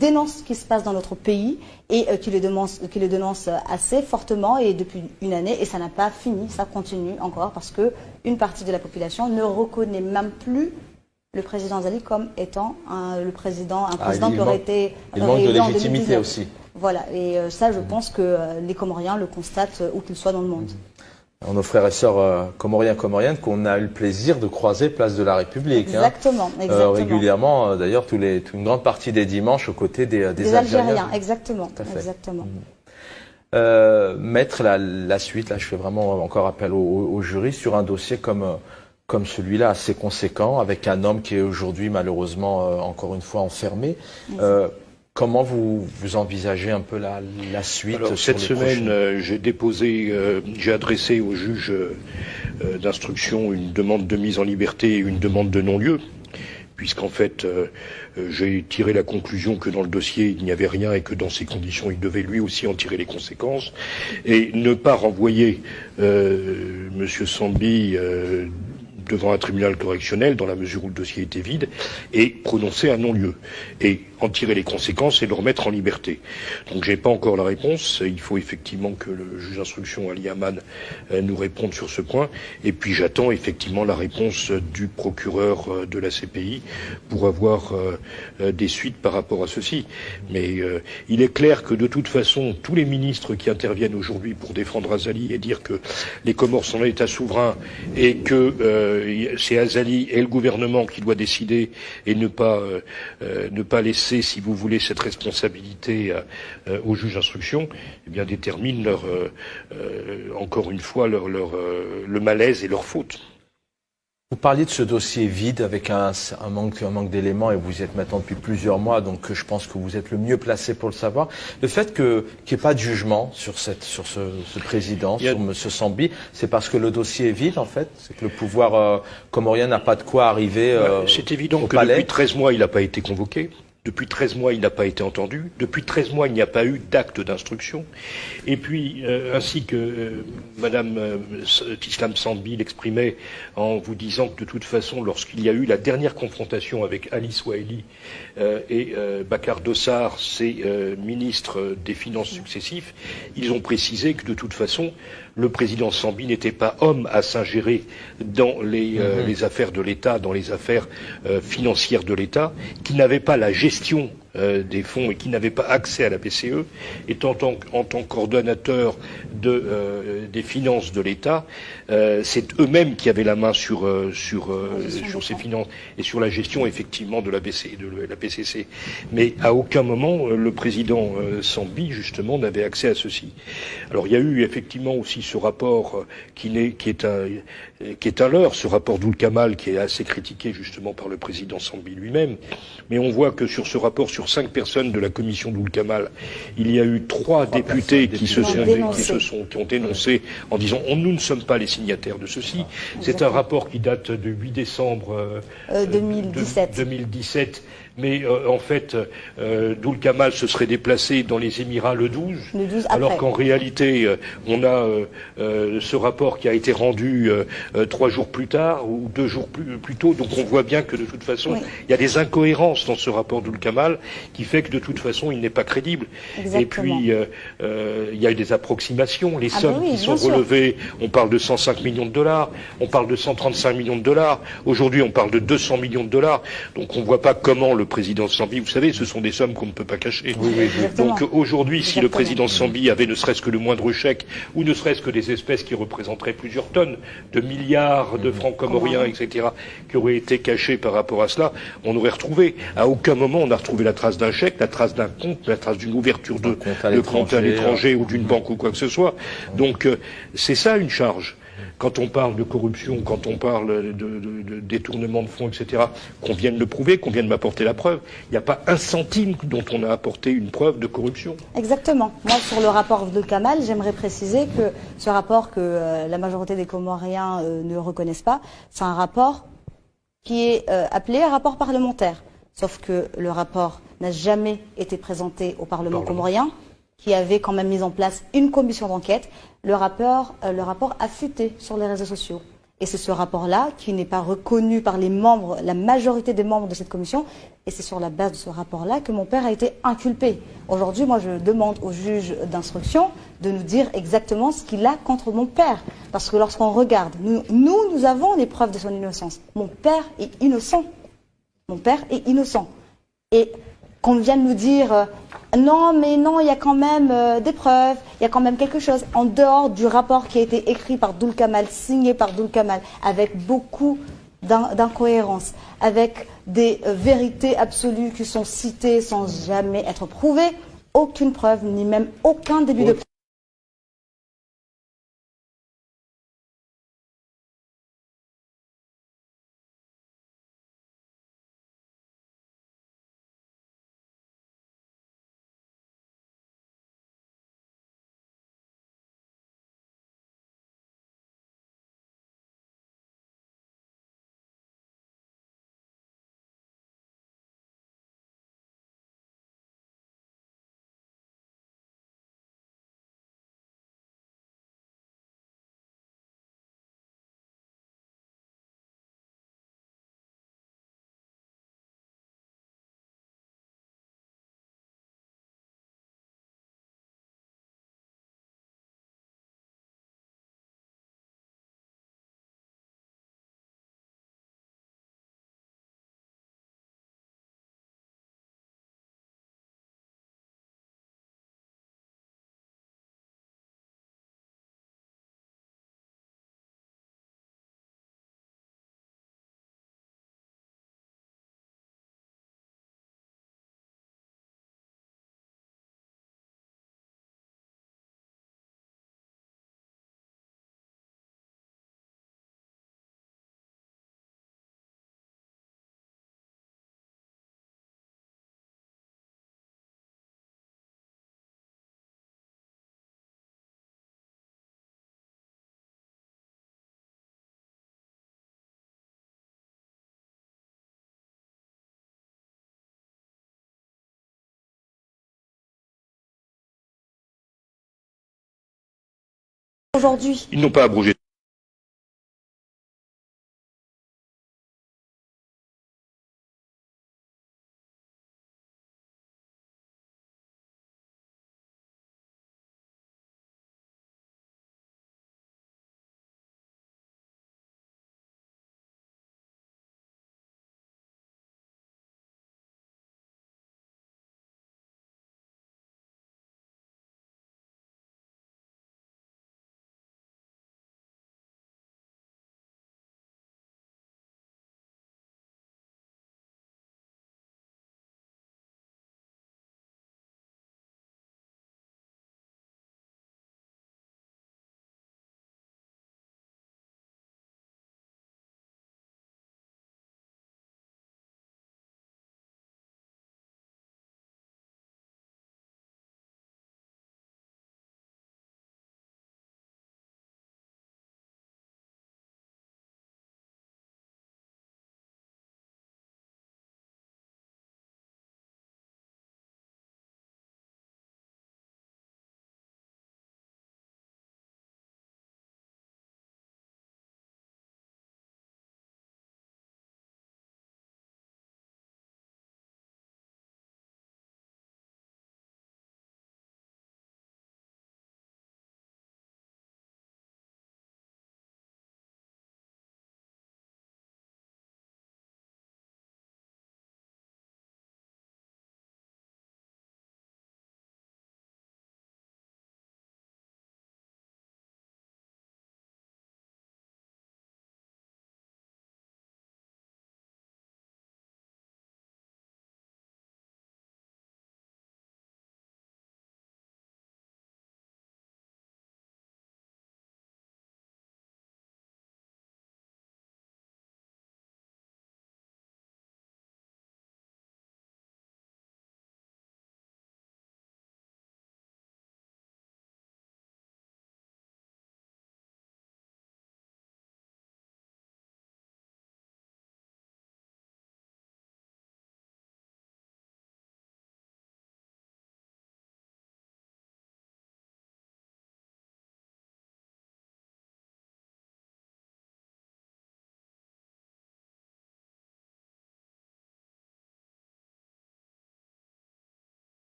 dénoncent ce qui se passe dans notre pays et qui le dénoncent assez fortement et depuis une année, et ça n'a pas fini, ça continue encore parce que une partie de la population ne reconnaît même plus le président Zali comme étant un président qui aurait été il manque de légitimité aussi. Voilà, et ça je pense que les Comoriens le constatent où qu'ils soient dans le monde. Nos frères et sœurs comoriens, comoriennes qu'on a eu le plaisir de croiser place de la République. Exactement. Régulièrement, d'ailleurs, une grande partie des dimanches aux côtés des Algériens. Exactement. Tout à fait. Exactement. Mettre la suite, là je fais vraiment encore appel au jury sur un dossier comme celui-là, assez conséquent, avec un homme qui est aujourd'hui malheureusement encore une fois enfermé. Comment vous envisagez un peu la suite? Alors, cette semaine, j'ai adressé au juge d'instruction une demande de mise en liberté et une demande de non-lieu, puisqu'en fait, j'ai tiré la conclusion que dans le dossier, il n'y avait rien et que dans ces conditions, il devait lui aussi en tirer les conséquences et ne pas renvoyer Monsieur Sambi devant un tribunal correctionnel dans la mesure où le dossier était vide et prononcer un non-lieu et en tirer les conséquences et le remettre en liberté. Donc j'ai pas encore la réponse, il faut effectivement que le juge d'instruction Ali Haman nous réponde sur ce point et puis j'attends effectivement la réponse du procureur de la CPI pour avoir des suites par rapport à ceci. Mais il est clair que de toute façon tous les ministres qui interviennent aujourd'hui pour défendre Azali et dire que les Comores sont un État souverain et que c'est Azali et le gouvernement qui doit décider et ne pas laisser, si vous voulez, cette responsabilité au juge d'instruction, eh bien déterminent encore une fois le malaise et leur faute. Vous parliez de ce dossier vide avec un manque d'éléments et vous y êtes maintenant depuis plusieurs mois, donc je pense que vous êtes le mieux placé pour le savoir. Le fait qu'il n'y ait pas de jugement sur ce président, sur M. Sambi, c'est parce que le dossier est vide en fait? C'est que le pouvoir comorien n'a pas de quoi arriver c'est évident que palais. Depuis 13 mois, il n'a pas été convoqué. Depuis 13 mois, il n'a pas été entendu. Depuis 13 mois, il n'y a pas eu d'acte d'instruction. Et puis, ainsi que Madame Tislam Sambi l'exprimait en vous disant que de toute façon, lorsqu'il y a eu la dernière confrontation avec Ali Swahili et Bakar Dossar, ces ministres des Finances successifs, ils ont précisé que de toute façon, le président Sambi n'était pas homme à s'ingérer dans les affaires de l'État, dans les affaires financières de l'État, qu'il n'avait pas la gestion des fonds et qui n'avaient pas accès à la BCE, étant en tant qu'ordonnateur des finances de l'État, c'est eux-mêmes qui avaient la main sur ces finances et sur la gestion effectivement de la BCC. Mais à aucun moment le président Sambi justement n'avait accès à ceci. Alors il y a eu effectivement aussi ce rapport qui est un leurre, ce rapport d'Ould Kamal qui est assez critiqué justement par le président Sambi lui-même. Mais on voit que sur ce rapport, sur 5 personnes de la commission d'Ould Kamal, il y a eu 3 députés qui ont dénoncé en disant nous ne sommes pas les signataires de ceci. C'est un rapport qui date de 8 décembre 2017. Mais en fait, Ould Kamal se serait déplacé dans les Émirats le 12 alors qu'en réalité, on a ce rapport qui a été rendu 3 jours plus tard ou 2 jours plus tôt. Donc on voit bien que de toute façon, il y a des incohérences dans ce rapport d'Ould Kamal qui fait que de toute façon, il n'est pas crédible. Exactement. Et puis, il y a eu des approximations. Les sommes qui sont relevées, on parle de 105 millions de dollars, on parle de 135 millions de dollars. Aujourd'hui, on parle de 200 millions de dollars. Donc on ne voit pas comment le président Sambi, vous savez, ce sont des sommes qu'on ne peut pas cacher. Donc aujourd'hui, si le président Sambi avait ne serait-ce que le moindre chèque, ou ne serait-ce que des espèces qui représenteraient plusieurs tonnes, de milliards de francs comoriens, etc., qui auraient été cachés par rapport à cela, on aurait retrouvé. À aucun moment on a retrouvé la trace d'un chèque, la trace d'un compte, la trace d'une ouverture de compte à l'étranger ou d'une banque ou quoi que ce soit. Donc c'est ça une charge. quand on parle de corruption, quand on parle de détournement de fonds, etc., qu'on vienne le prouver, qu'on vienne m'apporter la preuve. Il n'y a pas un centime dont on a apporté une preuve de corruption. Exactement. Moi, sur le rapport de Kamal, j'aimerais préciser que ce rapport que la majorité des Comoriens ne reconnaissent pas, c'est un rapport qui est appelé un rapport parlementaire. Sauf que le rapport n'a jamais été présenté au Parlement comorien, qui avait quand même mis en place une commission d'enquête. Le rapport a fuité sur les réseaux sociaux. Et c'est ce rapport-là qui n'est pas reconnu par les membres, la majorité des membres de cette commission. Et c'est sur la base de ce rapport-là que mon père a été inculpé. Aujourd'hui, moi, je demande au juge d'instruction de nous dire exactement ce qu'il a contre mon père. Parce que lorsqu'on regarde, nous avons les preuves de son innocence. Mon père est innocent. Mon père est innocent. Et qu'on vienne nous dire non, mais non, il y a quand même des preuves, il y a quand même quelque chose. En dehors du rapport qui a été écrit par Doul Kamal, signé par Doul Kamal, avec beaucoup d'incohérences, avec des vérités absolues qui sont citées sans jamais être prouvées, aucune preuve, ni même aucun début de preuve. Aujourd'hui, Ils n'ont pas abrogé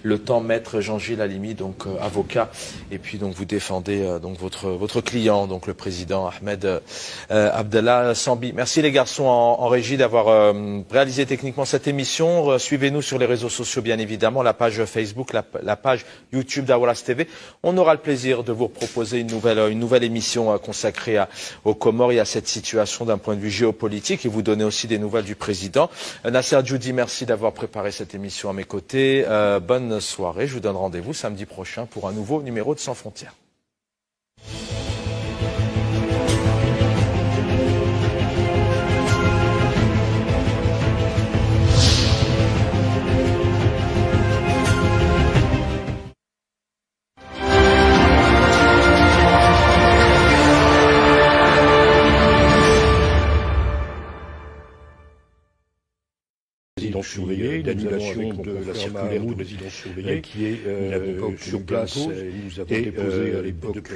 le temps. Maître Jean-Gilles Halimi, donc avocat, et puis donc vous défendez donc votre client, donc le président Ahmed Abdallah Sambi. Merci les garçons en régie d'avoir réalisé techniquement cette émission. Suivez-nous sur les réseaux sociaux, bien évidemment, la page Facebook, la page YouTube d'Awaras TV. On aura le plaisir de vous proposer une nouvelle émission consacrée aux Comores et à cette situation d'un point de vue géopolitique, et vous donner aussi des nouvelles du président. Nasser Djoudi, merci d'avoir préparé cette émission à mes côtés. Bonne soirée. Je vous donne rendez-vous samedi prochain pour un nouveau numéro de Sans Frontières. Président surveillé, l'annulation de la circulaire du président surveillé qui est sur place. Nous avons déposé à l'époque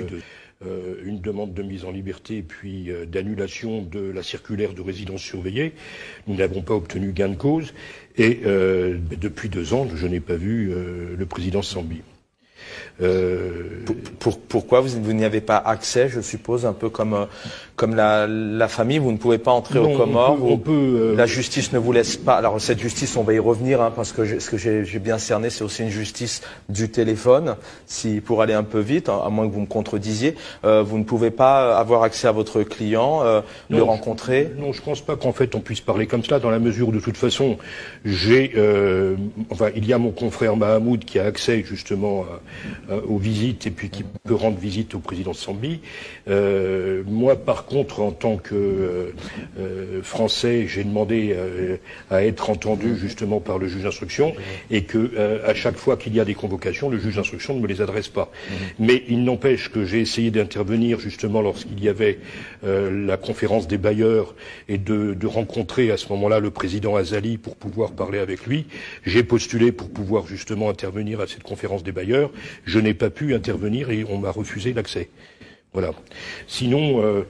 une demande de mise en liberté puis d'annulation de la circulaire de résidence surveillée. Nous n'avons pas obtenu gain de cause et depuis 2 ans, je n'ai pas vu le président Sambi. Pourquoi vous n'y avez pas accès, je suppose, un peu comme la famille, vous ne pouvez pas entrer aux Comores. La justice ne vous laisse pas. Alors cette justice, on va y revenir, parce que ce que j'ai bien cerné, c'est aussi une justice du téléphone. Pour aller un peu vite, à moins que vous me contredisiez, vous ne pouvez pas avoir accès à votre client, le rencontrer. Non, je pense pas qu'en fait on puisse parler comme cela, dans la mesure où de toute façon, il y a mon confrère Mahamoud qui a accès justement aux visites et puis qui peut rendre visite au président Sambi. Moi, par contre, en tant que Français, j'ai demandé à être entendu justement par le juge d'instruction et que à chaque fois qu'il y a des convocations, le juge d'instruction ne me les adresse pas. Mais il n'empêche que j'ai essayé d'intervenir justement lorsqu'il y avait la conférence des bailleurs et de rencontrer à ce moment-là le président Azali pour pouvoir parler avec lui. J'ai postulé pour pouvoir justement intervenir à cette conférence des bailleurs. Je n'ai pas pu intervenir et on m'a refusé l'accès. Voilà. Sinon,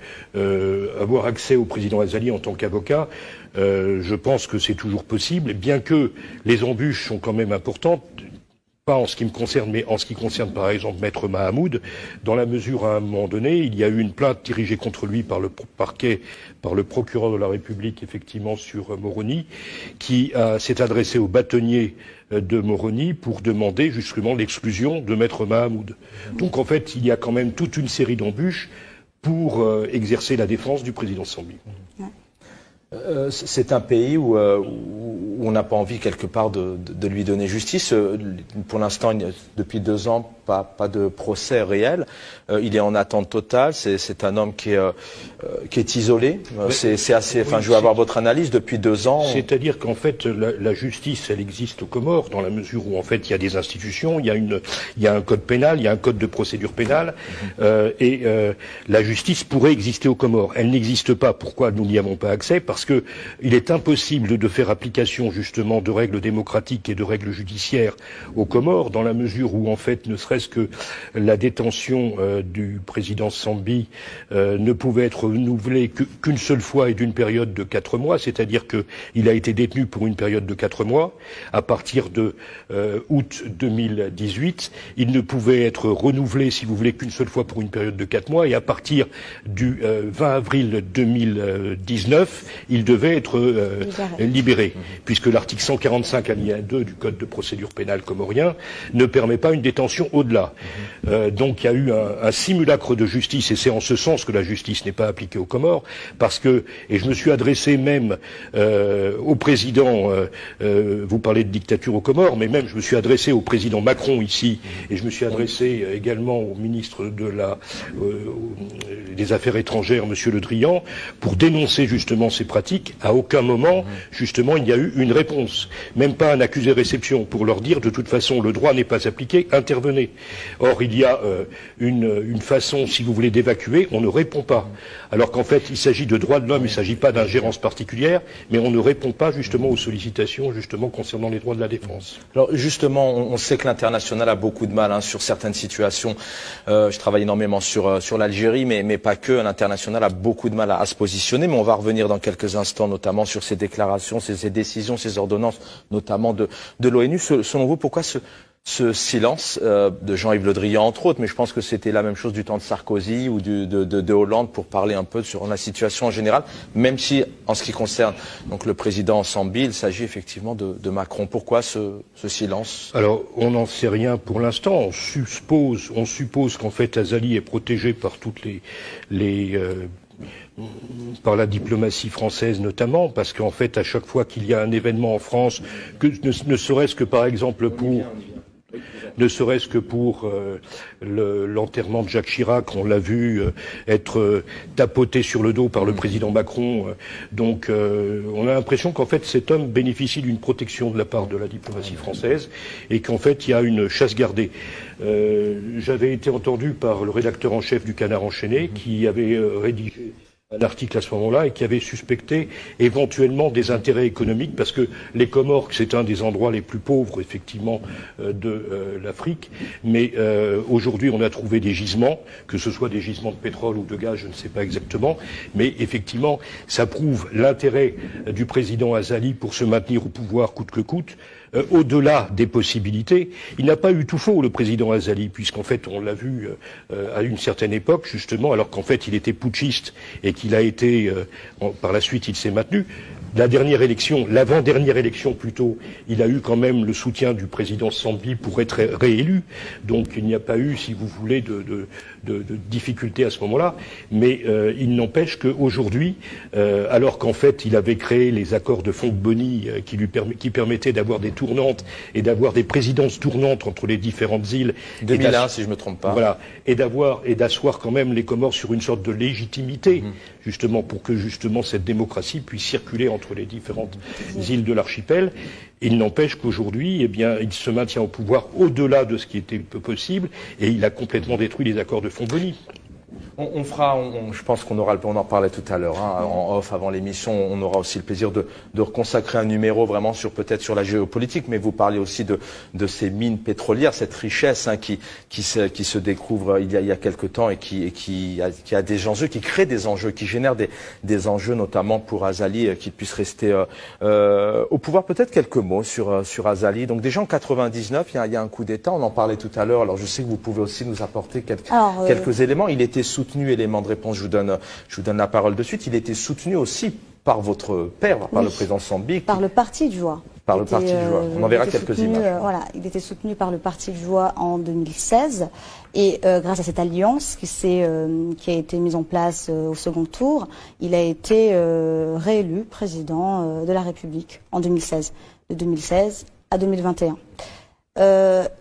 avoir accès au président Azali en tant qu'avocat, je pense que c'est toujours possible, bien que les embûches sont quand même importantes. Pas en ce qui me concerne, mais en ce qui concerne par exemple Maître Mahamoud, dans la mesure à un moment donné, il y a eu une plainte dirigée contre lui par le parquet, par le procureur de la République, effectivement, sur Moroni, qui s'est adressé au bâtonnier de Moroni pour demander justement l'exclusion de Maître Mahamoud. Donc en fait, il y a quand même toute une série d'embûches pour exercer la défense du président Sambi. C'est un pays où on n'a pas envie quelque part de lui donner justice. Pour l'instant, depuis 2 ans, pas de procès réel. Il est en attente totale. C'est un homme qui est isolé. C'est assez. Enfin, je veux avoir votre analyse. Depuis 2 ans. C'est-à-dire qu'en fait, la justice, elle existe aux Comores dans la mesure où en fait il y a des institutions, il y a un code pénal, il y a un code de procédure pénale, et la justice pourrait exister aux Comores. Elle n'existe pas. Pourquoi nous n'y avons pas accès? Parce que il est impossible de faire application justement de règles démocratiques et de règles judiciaires aux Comores, dans la mesure où en fait, ne serait-ce que la détention du président Sambi ne pouvait être renouvelée qu'une seule fois et d'une période de 4 mois, c'est-à-dire qu'il a été détenu pour une période de 4 mois. À partir de août 2018, il ne pouvait être renouvelé, si vous voulez, qu'une seule fois pour une période de 4 mois, et à partir du 20 avril 2019, il devait être libéré, puisque l'article 145 alinéa 2 du Code de procédure pénale comorien ne permet pas une détention au-delà. Donc il y a eu un simulacre de justice, et c'est en ce sens que la justice n'est pas appliquée aux Comores, parce que, et je me suis adressé même au président, vous parlez de dictature aux Comores, mais même je me suis adressé au président Macron ici, et je me suis adressé également au ministre des Affaires étrangères, Monsieur Le Drian, pour dénoncer justement ces pratiques. À aucun moment, justement, il y a eu une réponse, même pas un accusé-réception, pour leur dire de toute façon le droit n'est pas appliqué, intervenez. Or, il y a une façon, si vous voulez, d'évacuer, on ne répond pas. Alors qu'en fait, il s'agit de droits de l'homme, il ne s'agit pas d'ingérence particulière, mais on ne répond pas justement aux sollicitations justement concernant les droits de la défense. Alors justement, on sait que l'international a beaucoup de mal sur certaines situations. Je travaille énormément sur l'Algérie, mais pas que. L'international a beaucoup de mal à se positionner, mais on va revenir dans quelques instants, notamment sur ces déclarations, ces décisions, ces ordonnances, notamment de l'ONU. Selon vous, pourquoi ce silence de Jean-Yves Le Drian entre autres, mais je pense que c'était la même chose du temps de Sarkozy ou de Hollande pour parler un peu sur la situation en général, même si en ce qui concerne donc le président Sambi, il s'agit effectivement de Macron. Pourquoi ce silence? Alors, on n'en sait rien pour l'instant. On suppose qu'en fait Azali est protégé par toutes par la diplomatie française notamment, parce qu'en fait, à chaque fois qu'il y a un événement en France, ne serait-ce que par exemple pour l'enterrement de Jacques Chirac, on l'a vu être tapoté sur le dos par le président Macron. Donc on a l'impression qu'en fait cet homme bénéficie d'une protection de la part de la diplomatie française et qu'en fait il y a une chasse gardée. J'avais été entendu par le rédacteur en chef du Canard enchaîné qui avait rédigé un article à ce moment-là et qui avait suspecté éventuellement des intérêts économiques parce que les Comores, c'est un des endroits les plus pauvres effectivement de l'Afrique, mais aujourd'hui on a trouvé des gisements, que ce soit des gisements de pétrole ou de gaz, je ne sais pas exactement, mais effectivement ça prouve l'intérêt du président Azali pour se maintenir au pouvoir coûte que coûte. Au-delà des possibilités, il n'a pas eu tout faux, le président Azali, puisqu'en fait, on l'a vu à une certaine époque, justement, alors qu'en fait, il était putschiste et qu'il a été, par la suite, il s'est maintenu. La dernière élection, l'avant-dernière élection plutôt, il a eu quand même le soutien du président Sambi pour être réélu. Donc il n'y a pas eu, si vous voulez, de difficultés à ce moment-là. Mais il n'empêche qu'aujourd'hui, alors qu'en fait il avait créé les accords de Fongboni qui permettaient d'avoir des tournantes et d'avoir des présidences tournantes entre les différentes îles. 2001, si je me trompe pas. Voilà. Et d'asseoir quand même les Comores sur une sorte de légitimité, justement, pour que justement cette démocratie puisse circuler entre les différentes îles de l'archipel. Il n'empêche qu'aujourd'hui, eh bien, il se maintient au pouvoir au-delà de ce qui était possible et il a complètement détruit les accords de Fongboni. Je pense qu'on aura on en parlait tout à l'heure, en off avant l'émission, on aura aussi le plaisir de reconsacrer un numéro vraiment peut-être sur la géopolitique, mais vous parlez aussi de ces mines pétrolières, cette richesse qui se découvre il y a quelque temps et qui a des enjeux, qui crée des enjeux, qui génère des enjeux notamment pour Azali qu'il puisse rester au pouvoir. Peut-être quelques mots sur Azali. Donc déjà en 99, il y a un coup d'État, on en parlait tout à l'heure. Alors je sais que vous pouvez aussi nous apporter quelques éléments. Il était soutenu, élément de réponse, je vous donne la parole de suite, il était soutenu aussi par votre père, par le président Sambi. Par le parti de Joie. Par le parti de Joie. On en verra quelques images. Voilà, il était soutenu par le parti de Joie en 2016 et grâce à cette alliance qui a été mise en place au second tour, il a été réélu président de la République en 2016, de 2016 à 2021.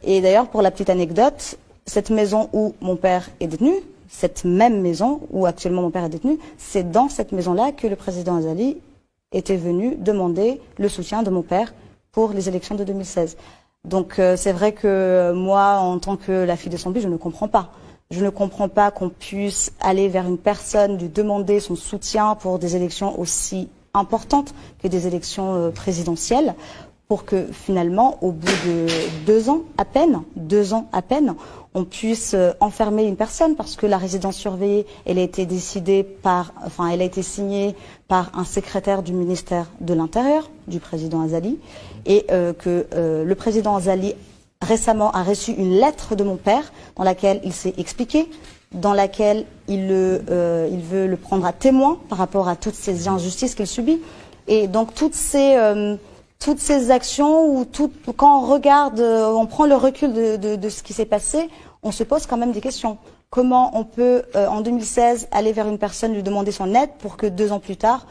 Et d'ailleurs, pour la petite anecdote, cette maison où mon père est détenu, cette même maison où actuellement mon père est détenu, c'est dans cette maison-là que le président Azali était venu demander le soutien de mon père pour les élections de 2016. Donc c'est vrai que moi, en tant que la fille de Sambi, je ne comprends pas. Je ne comprends pas qu'on puisse aller vers une personne, lui demander son soutien pour des élections aussi importantes que des élections présidentielles, pour que finalement, au bout de 2 ans à peine, on puisse enfermer une personne, parce que la résidence surveillée, elle a été elle a été signée par un secrétaire du ministère de l'Intérieur, du président Azali, et que le président Azali récemment a reçu une lettre de mon père dans laquelle il s'est expliqué, dans laquelle il veut le prendre à témoin par rapport à toutes ces injustices qu'il subit. Et donc toutes ces actions, quand on regarde, on prend le recul de ce qui s'est passé, on se pose quand même des questions. Comment on peut, en 2016, aller vers une personne, lui demander son aide pour que 2 ans plus tard,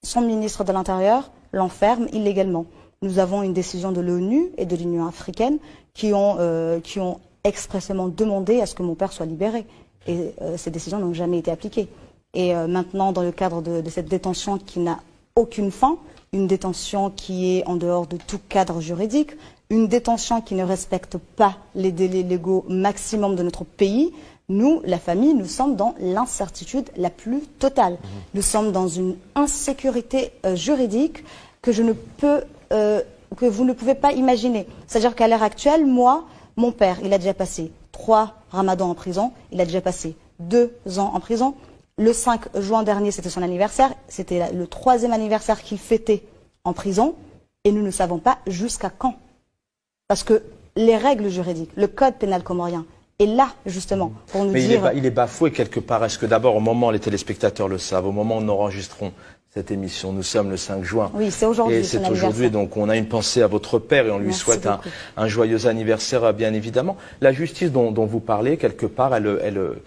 son ministre de l'Intérieur l'enferme illégalement? Nous avons une décision de l'ONU et de l'Union africaine qui ont expressément demandé à ce que mon père soit libéré. Et ces décisions n'ont jamais été appliquées. Et maintenant, dans le cadre de cette détention qui n'a aucune fin, une détention qui est en dehors de tout cadre juridique, une détention qui ne respecte pas les délais légaux maximum de notre pays, nous, la famille, nous sommes dans l'incertitude la plus totale. Nous sommes dans une insécurité juridique que que vous ne pouvez pas imaginer. C'est-à-dire qu'à l'heure actuelle, moi, mon père, il a déjà passé 3 ramadans en prison, il a déjà passé 2 ans en prison. Le 5 juin dernier, c'était son anniversaire, c'était le 3e anniversaire qu'il fêtait en prison, et nous ne savons pas jusqu'à quand. Parce que les règles juridiques, le code pénal comorien est là, justement, pour nous dire... Il est bafoué quelque part. Est-ce que d'abord, au moment, les téléspectateurs le savent, au moment où nous enregistrons cette émission, nous sommes le 5 juin. Oui, c'est aujourd'hui. Et c'est aujourd'hui, donc on a une pensée à votre père et on lui Merci souhaite un joyeux anniversaire, bien évidemment. La justice dont vous parlez, quelque part, elle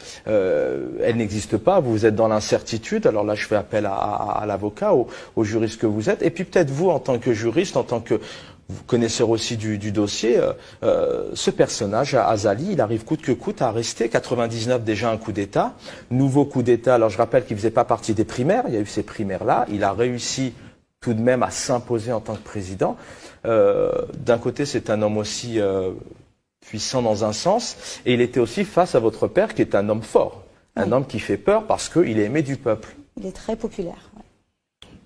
n'existe pas. Vous êtes dans l'incertitude. Alors là, je fais appel à l'avocat, au juriste que vous êtes. Et puis peut-être vous, en tant que juriste, en tant que vous connaisseur aussi du dossier, ce personnage, Azali, il arrive coûte que coûte à rester. 99 déjà un coup d'État, nouveau coup d'État. Alors je rappelle qu'il faisait pas partie des primaires, il y a eu ces primaires-là. Il a réussi tout de même à s'imposer en tant que président. D'un côté, c'est un homme aussi puissant dans un sens, et il était aussi face à votre père, qui est un homme fort, un homme qui fait peur parce qu'il est aimé du peuple. Il est très populaire. Ouais.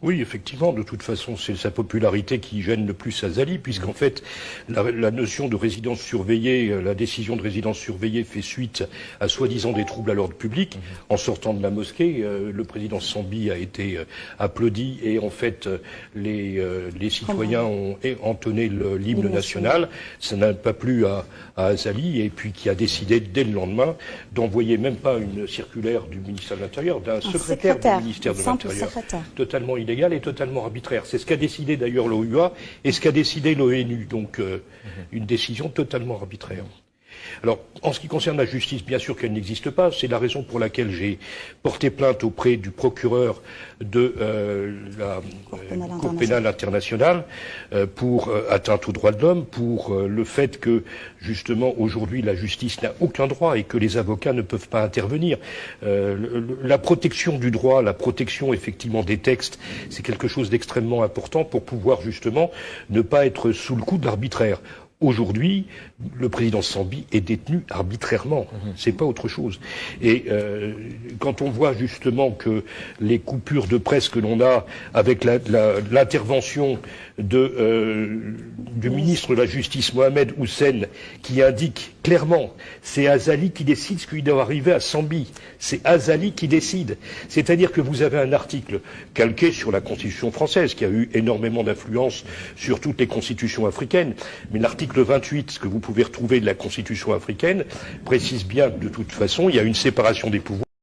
Oui, effectivement, de toute façon, c'est sa popularité qui gêne le plus Azali, puisqu'en fait, la notion de résidence surveillée, la décision de résidence surveillée fait suite à soi-disant des troubles à l'ordre public. En sortant de la mosquée, le président Sambi a été applaudi et en fait, les citoyens ont entonné l'hymne national. Ça n'a pas plu à Azali, et puis qui a décidé dès le lendemain d'envoyer même pas une circulaire du ministère de l'Intérieur, d'un secrétaire du ministère de l'Intérieur, totalement illégal et totalement arbitraire. C'est ce qu'a décidé d'ailleurs l'OUA et ce qu'a décidé l'ONU. Donc une décision totalement arbitraire. Alors, en ce qui concerne la justice, bien sûr qu'elle n'existe pas. C'est la raison pour laquelle j'ai porté plainte auprès du procureur de la Cour pénale internationale pour atteinte aux droits de l'homme, pour le fait que, justement, aujourd'hui, la justice n'a aucun droit et que les avocats ne peuvent pas intervenir. La protection du droit, la protection, effectivement, des textes, c'est quelque chose d'extrêmement important pour pouvoir, justement, ne pas être sous le coup de l'arbitraire. Aujourd'hui, le président Sambi est détenu arbitrairement. C'est pas autre chose. Et quand on voit justement que les coupures de presse que l'on a avec l'intervention du ministre de la Justice, Mohamed Hussein, qui indique clairement, c'est Azali qui décide ce qui doit arriver à Sambi. C'est Azali qui décide. C'est-à-dire que vous avez un article calqué sur la Constitution française, qui a eu énormément d'influence sur toutes les constitutions africaines, mais l'article 28, ce que vous pouvez retrouver de la Constitution africaine, précise bien que de toute façon, il y a une séparation des pouvoirs.